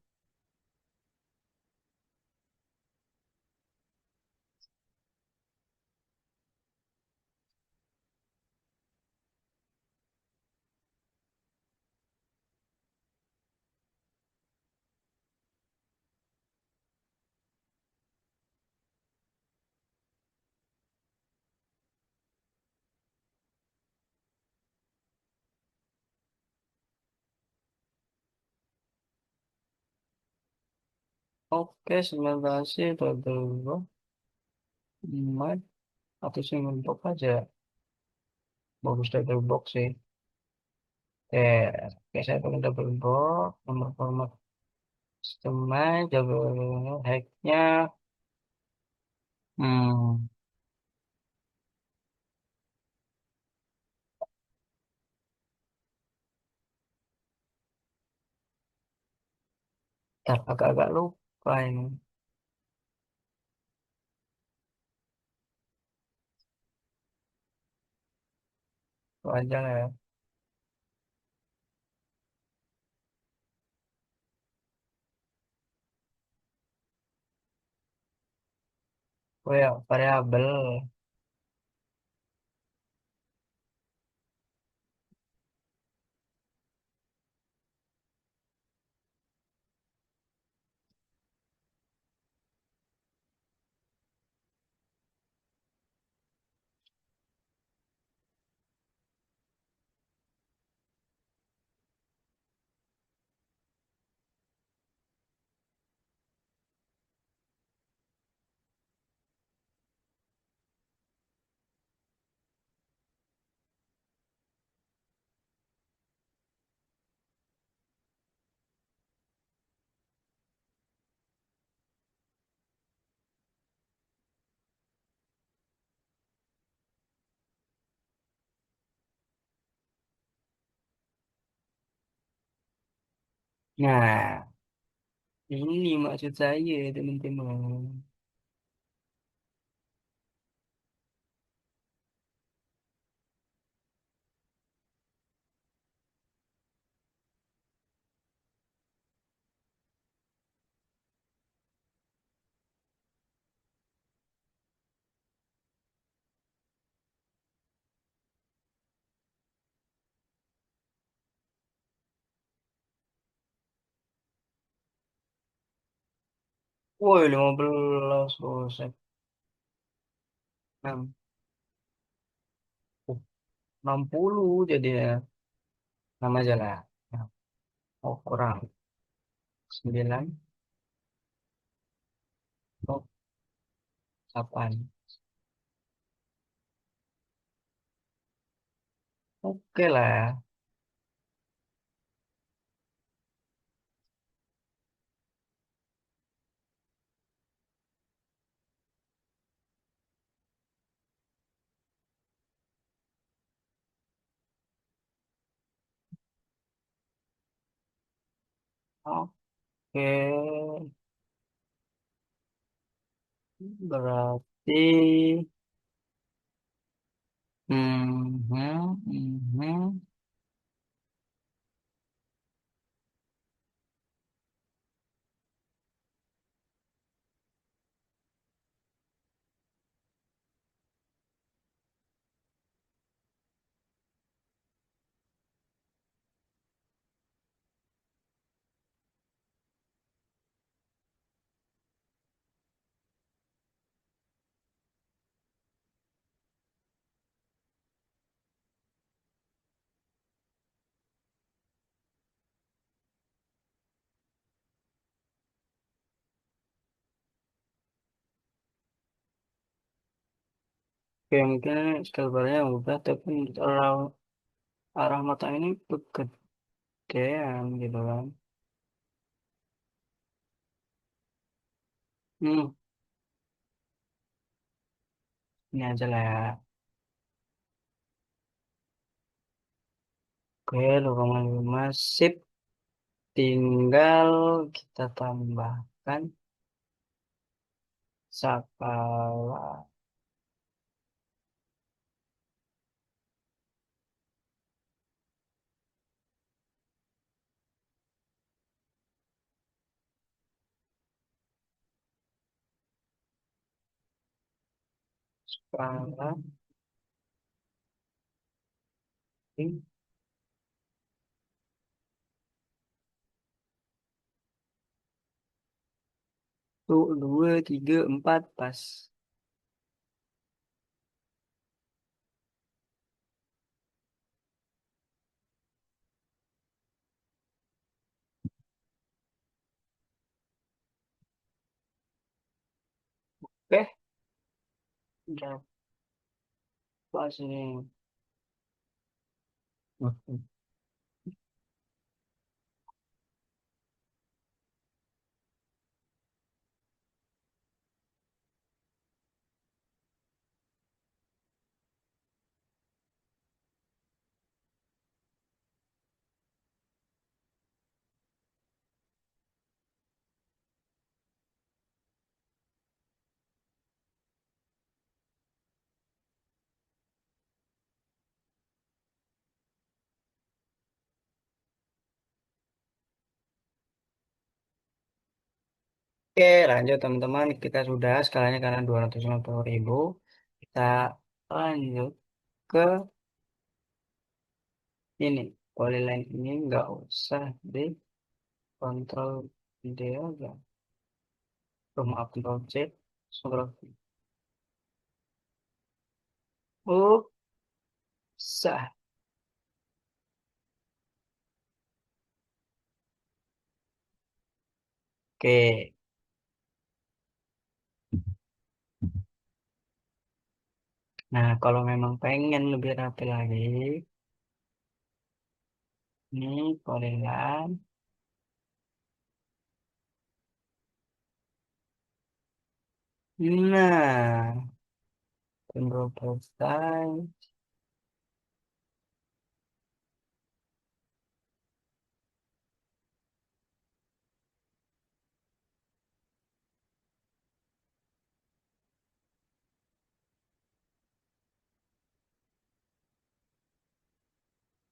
Oke, segmentasi double box, mic, atau single box aja. Bagus double box sih. Eh, oke, saya pakai double box, nomor format customize, double hacknya. Hmm, agak-agak lupa ini. Itu aja lah ya. Oh ya, variabel. Nah, ini maksud saya, teman-teman. Woi, 15 buset. 6, 60 jadi ya. Nama aja lah. Nah, oh, kurang. 9, oh, 8. Oke lah ya. Oke, berarti mhm, mhm. Oke, mungkin skala baranya udah, tapi untuk arah mata ini kegedean gitu kan. Hmm, ini aja lah ya. Oke, 0,5 sip. Tinggal kita tambahkan skala. Skala. Ini tuh, 2, 3, 4 pas. Oke, udah pas ini. Oke, lanjut teman-teman. Kita sudah skalanya karena 250.000. Kita lanjut ke ini. Polyline ini nggak usah di kontrol video aja. Rumah upload C. Scroll. Oh, sah. Oke. Nah, kalau memang pengen lebih rapi lagi, ini polyline. Nah, control size.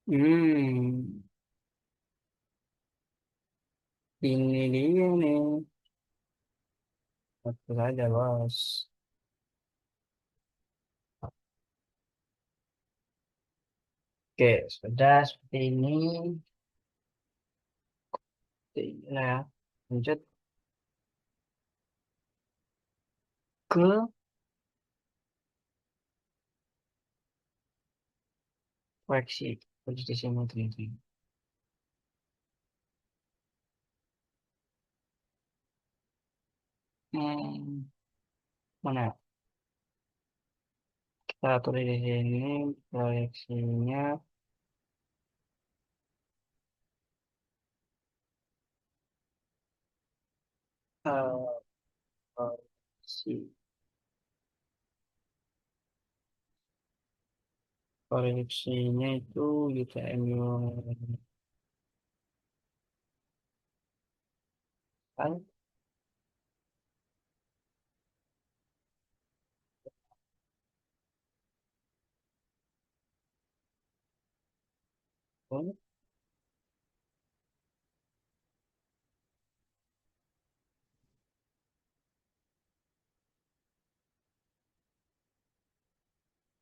Hmm, ini dia nih. Satu saja, bos. Oke, sudah seperti ini. Nah, ya. Lanjut ke koleksi. Koleksi semua teman-teman. Hmm, mana? Kita tulis di sini proyeksinya eh proyeksi proyeksinya itu UTM kan.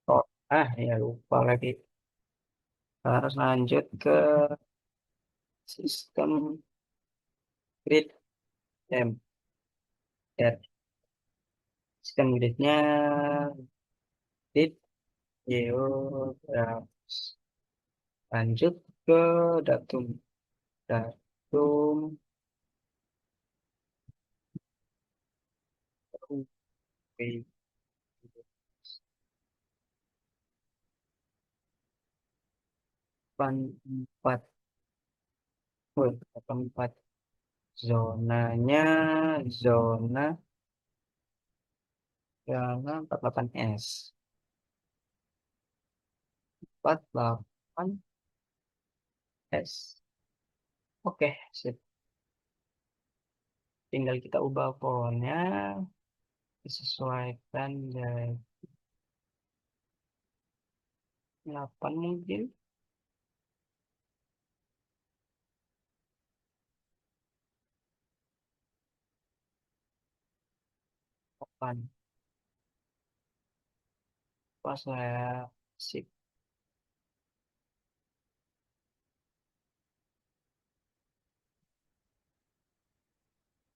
Oh, ya lupa lagi. Harus lanjut ke sistem grid M. Ya, sistem gridnya grid geografis. Lanjut ke datum. Datum kehidupan empat. Oh, empat. Zonanya zona zona 48S. 48S. Oke, sip. Tinggal kita ubah fontnya, disesuaikan dari 8 mungkin. 8. Pas saya sip.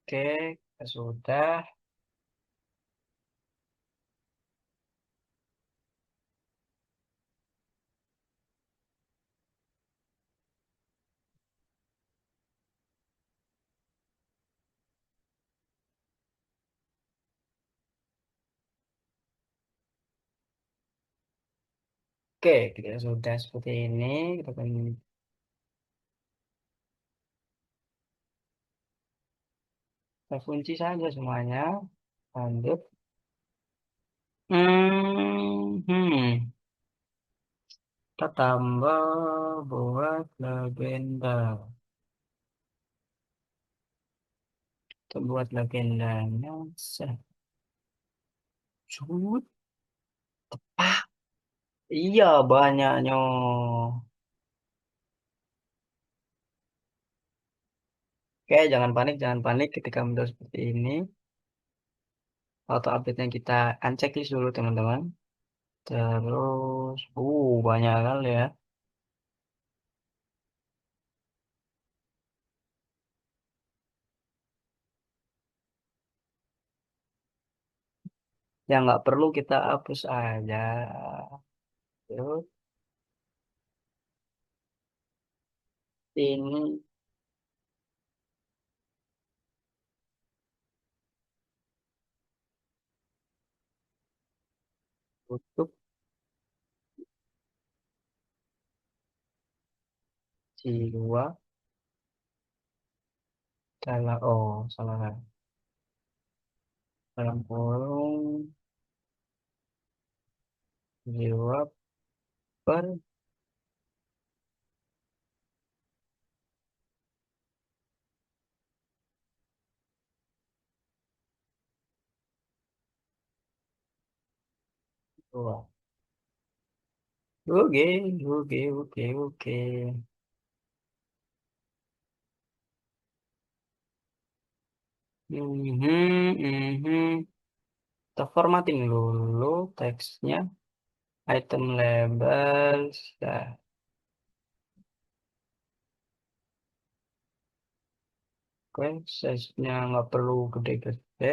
Oke, kita sudah. Oke, kita sudah seperti ini. Kita akan kita kunci saja semuanya. Lanjut. Kita tambah buat legenda. Kita buat legendanya. Cut. Ah, iya banyaknya. Oke, jangan panik ketika muncul seperti ini. Auto update-nya kita unchecklist dulu teman-teman. Terus, banyak kali ya. Yang nggak perlu kita hapus aja. Terus ini tutup jiwa dalam salah dalam kurung jiwa per dua. Oke, oke, oke, oke. Mhm, mhm. Kita formatting dulu teksnya, item labels. Nah, oke, size-nya nggak perlu gede-gede,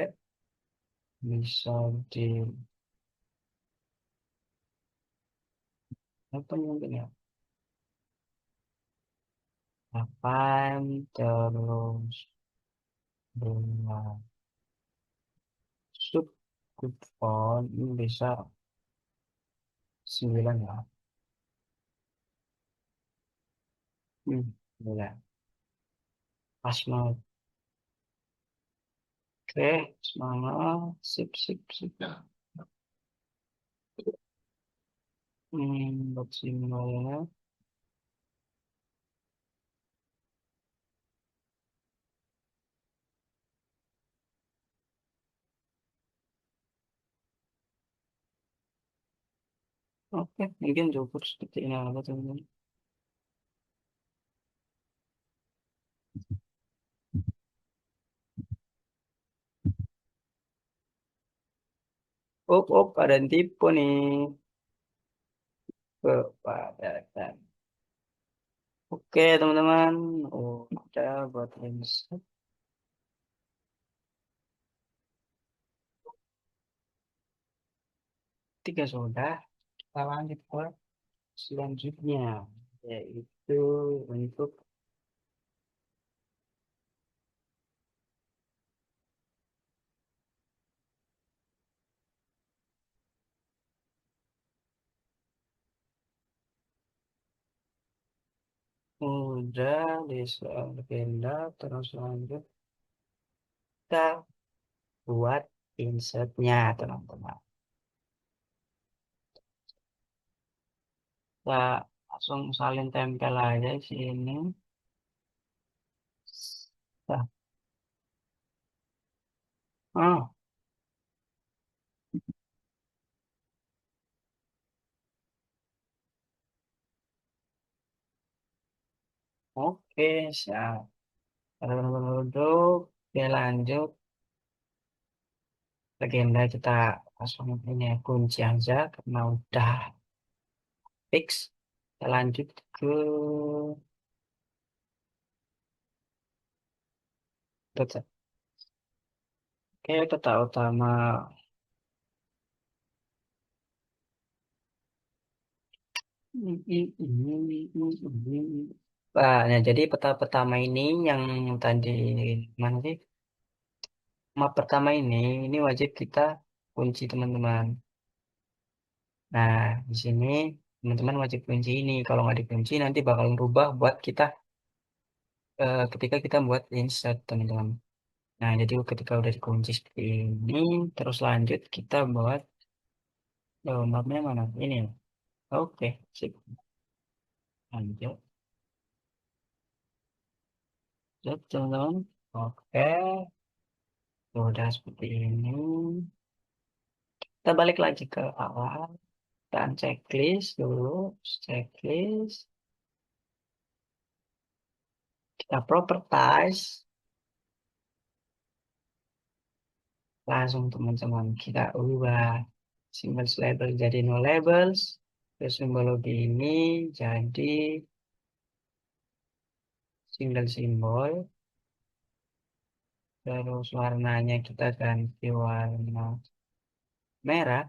bisa di apa mungkin ya? 8 terus bunga sub good font ini bisa 9 ya. Boleh. Pas banget. Oke, semangat. Sip, sip, sip. Buat simbolnya. Oke, mungkin cukup seperti ini aja teman-teman. Ada yang tipu nih. Kepadatan. Oke, teman-teman. Udah buat insert. Tiga sudah. Kita lanjut ke selanjutnya. Yaitu untuk udah di soal agenda. Terus lanjut kita buat insertnya, teman-teman. Kita langsung salin tempel aja di sini. Nah, oh, oke, siap. Teman-teman duduk. Oke, lanjut. Legenda kita langsung ini ya, kunci aja karena udah fix. Kita lanjut ke data. Oke, data utama. Nah, jadi peta pertama ini yang tadi mana sih? Map pertama ini wajib kita kunci teman-teman. Nah, di sini teman-teman wajib kunci ini. Kalau nggak dikunci nanti bakal berubah buat kita ketika kita buat insert teman-teman. Nah, jadi ketika udah dikunci seperti ini, terus lanjut kita buat mapnya mana? Ini. Oke, sip. Lanjut. Lanjut, teman-teman. Oke, udah seperti ini. Kita balik lagi ke awal dan checklist dulu. Checklist. Kita propertize. Langsung teman-teman kita ubah simbol label jadi no labels. Terus simbologi ini jadi single simbol. Terus warnanya kita ganti warna merah.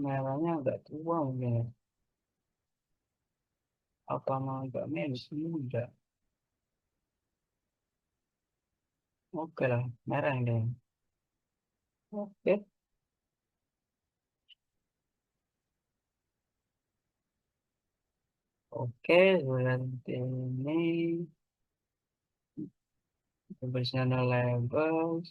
Merahnya agak tua mungkin ya. Apa mau agak minus ini udah. Oke lah, merah deh. Oke, oke, berarti ini bersama label.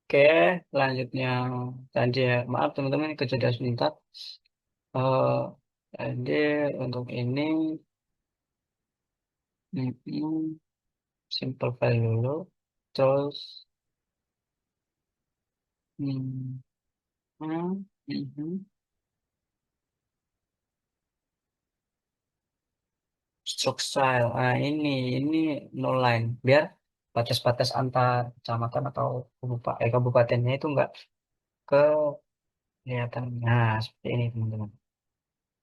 Oke, selanjutnya tadi ya, maaf teman-teman kejeda sebentar. Eh Jadi untuk ini, simple file dulu, terus hmm, hmm, mhm. Stroke style. Nah, ini no line. Biar batas-batas antar kecamatan atau kabupatennya itu enggak kelihatan. Nah, seperti ini teman-teman.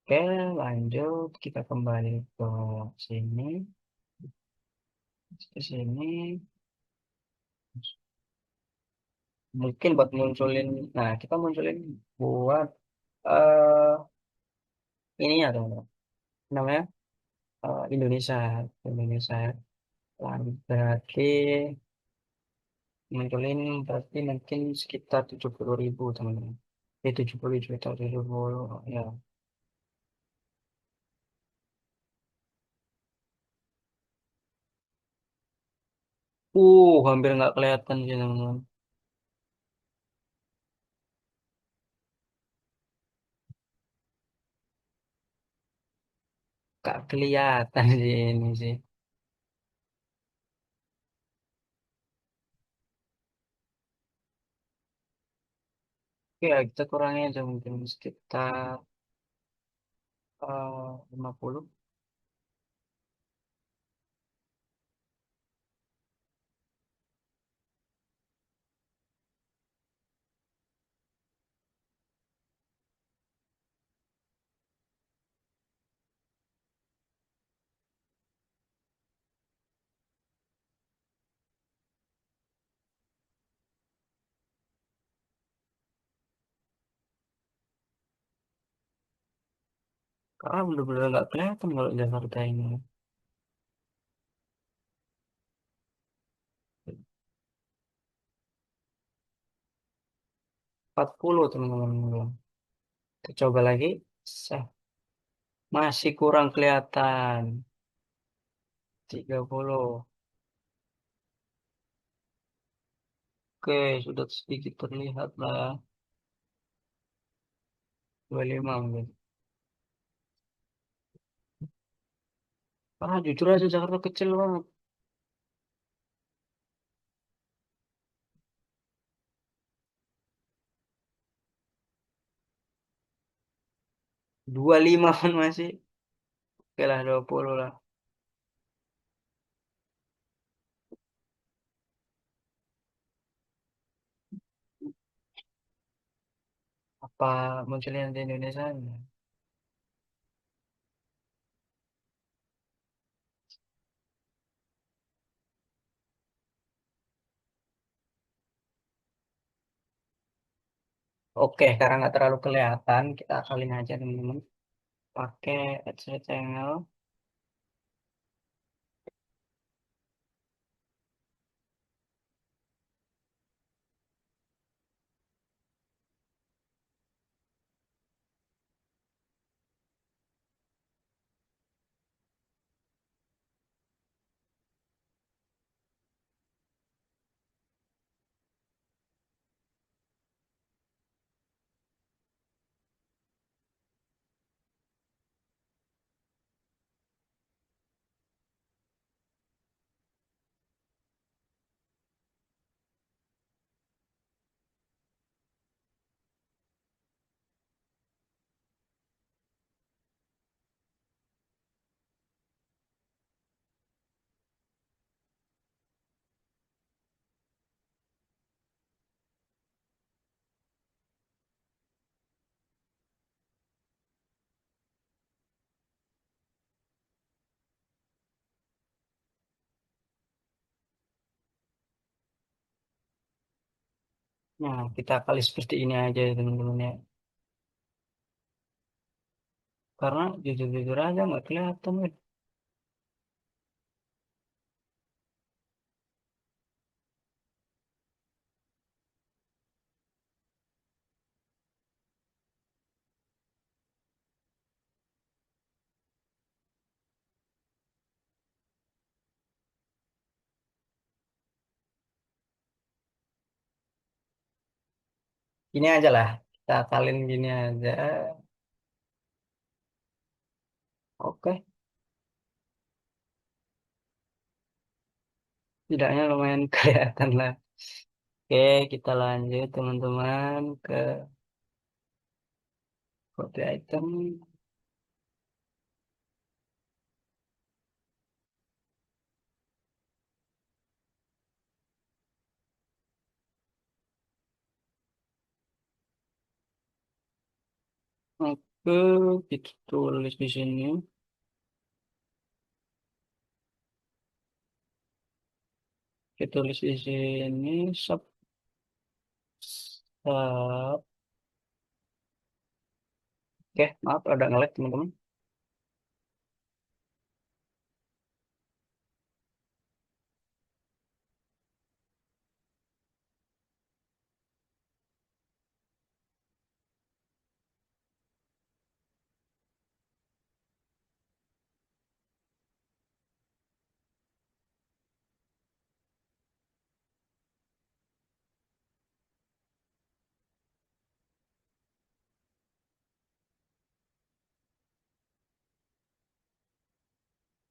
Oke, lanjut kita kembali ke sini. Ke sini. Mungkin buat munculin. Nah, kita munculin buat eh ini ya teman-teman. Namanya Indonesia. Indonesia. Berarti munculin berarti mungkin sekitar 70.000 teman-teman. 70 juta 70 ya. Hampir nggak kelihatan sih teman-teman. Nggak kelihatan sih ini sih. Oke, ya, kita kurangi aja mungkin sekitar 50. Karena bener-bener nggak kelihatan kalau Jakarta ini. 40 teman-teman. Kita coba lagi. Sah. Masih kurang kelihatan. 30. Oke, sudah sedikit terlihat lah. 25 mungkin. Jujur aja Jakarta kecil banget. 25 pun masih. Oke lah 20 lah. Apa munculnya di Indonesia? Oke, karena nggak terlalu kelihatan, kita akalin aja teman-teman. Pakai AdSense Channel. Nah, kita kali seperti ini aja ya teman-teman ya. Karena jujur-jujur aja nggak kelihatan ya. Ini aja lah, kita akalin gini aja. Oke, tidaknya lumayan kelihatan lah. Oke, kita lanjut teman-teman ke copy item. Oke, kita tulis di sini. Kita tulis di sini sub. Oke, maaf ada nge-lag teman-teman.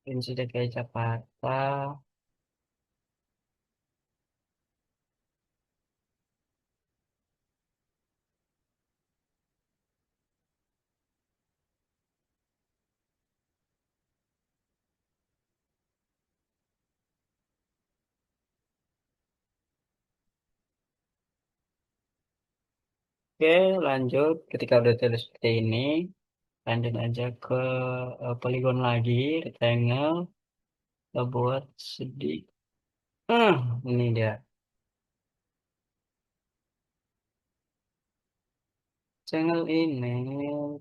Provinsi DKI Jakarta. Oke, lanjut. Ketika udah tulis seperti ini, lanjut aja ke poligon lagi, rectangle. Kita buat sedikit. Ini dia. Channel ini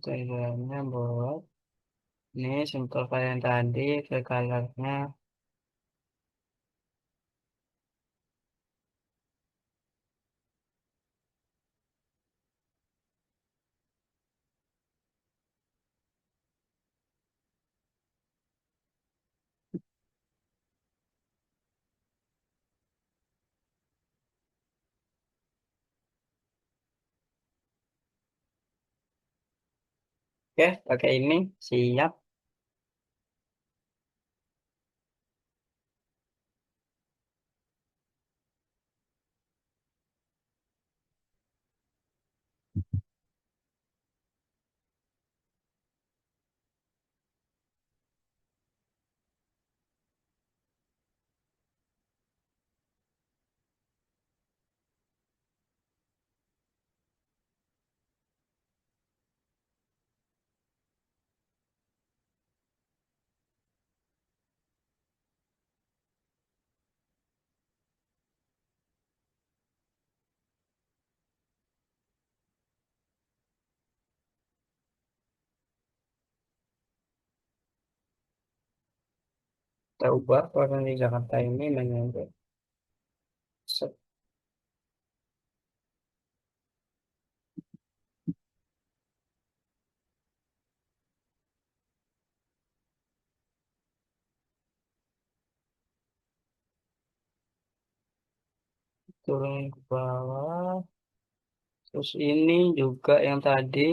tujuannya buat ini simple yang tadi ke colornya. Oke, pakai ini siap. Kita ubah warna di Jakarta ini menjadi turun ke bawah. Terus ini juga yang tadi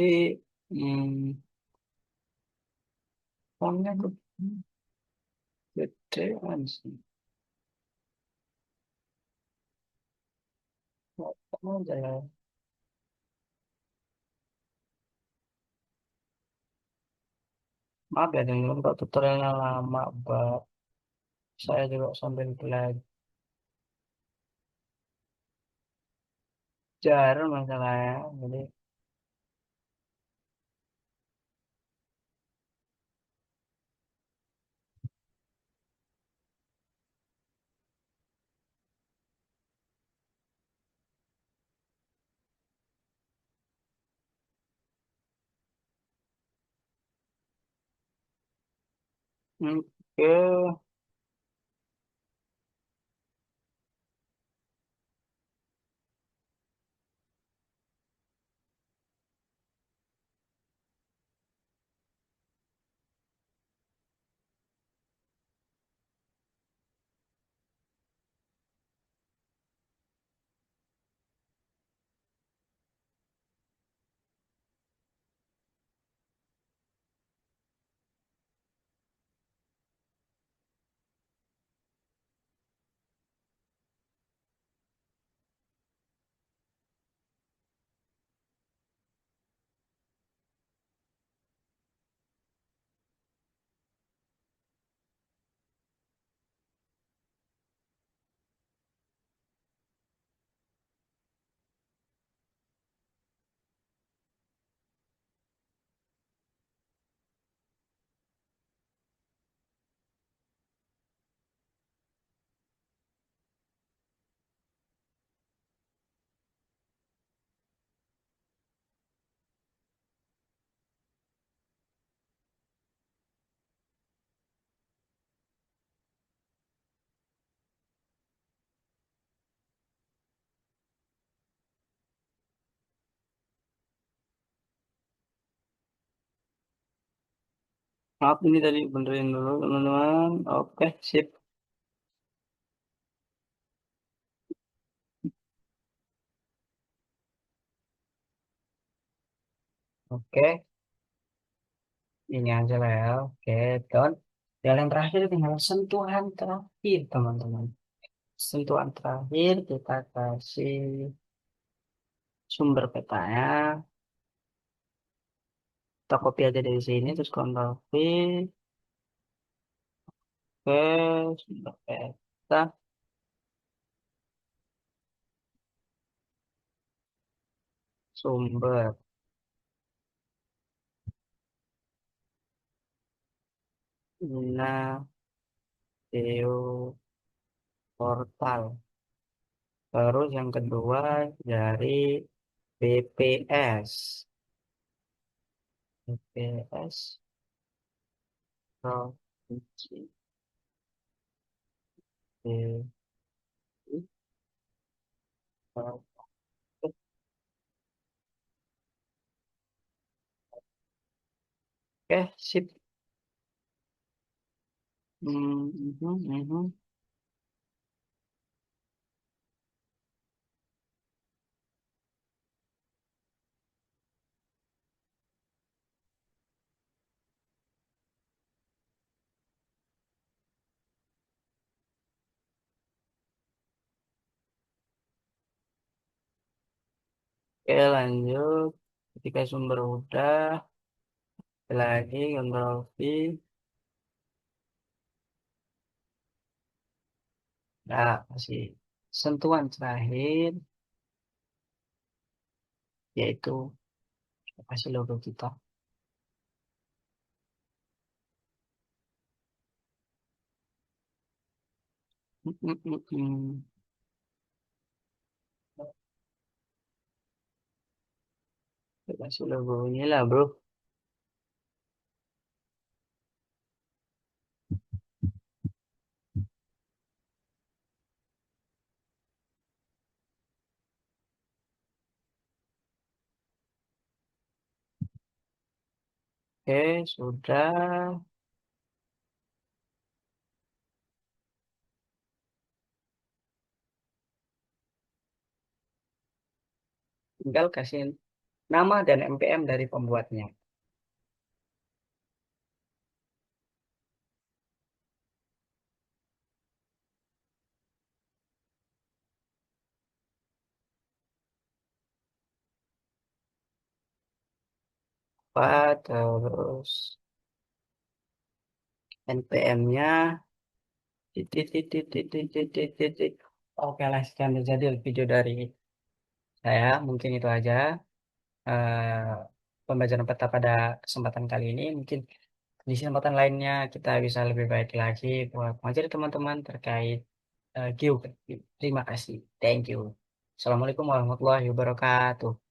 hmm, fontnya gedean sih. Apa aja ya. Maaf ya teman-teman, kalau tutorialnya lama banget. Saya juga sambil belajar masalahnya. Jadi oke. Maaf ini tadi benerin dulu teman-teman. Oke, sip. Oke, ini aja lah ya. Oke, don. Dan yang terakhir tinggal sentuhan terakhir teman-teman. Sentuhan terakhir kita kasih sumber petanya. Kita copy aja dari sini terus Ctrl V. Oke, sumber peta, sumber Ina Geo Portal. Terus yang kedua dari BPS. BPS Provinsi DKI. Oke, sip. Mhm. Oke, lanjut. Ketika sumber udah, lagi Ctrl V. Nah, kasih sentuhan terakhir, yaitu kasih logo kita. Hmm, hmm, hmm, hmm. Kasih logo ini lah, bro. Oke, sudah. Tinggal kasih nama dan NPM dari pembuatnya. Apa, terus NPM-nya. Titik, titik, titik, titik, titik. Oke lah, sekian terjadi video dari saya. Mungkin itu aja. eh, Pembelajaran peta pada kesempatan kali ini. Mungkin di kesempatan lainnya kita bisa lebih baik lagi buat mengajari teman-teman terkait geografi. Terima kasih. Thank you. Assalamualaikum warahmatullahi wabarakatuh.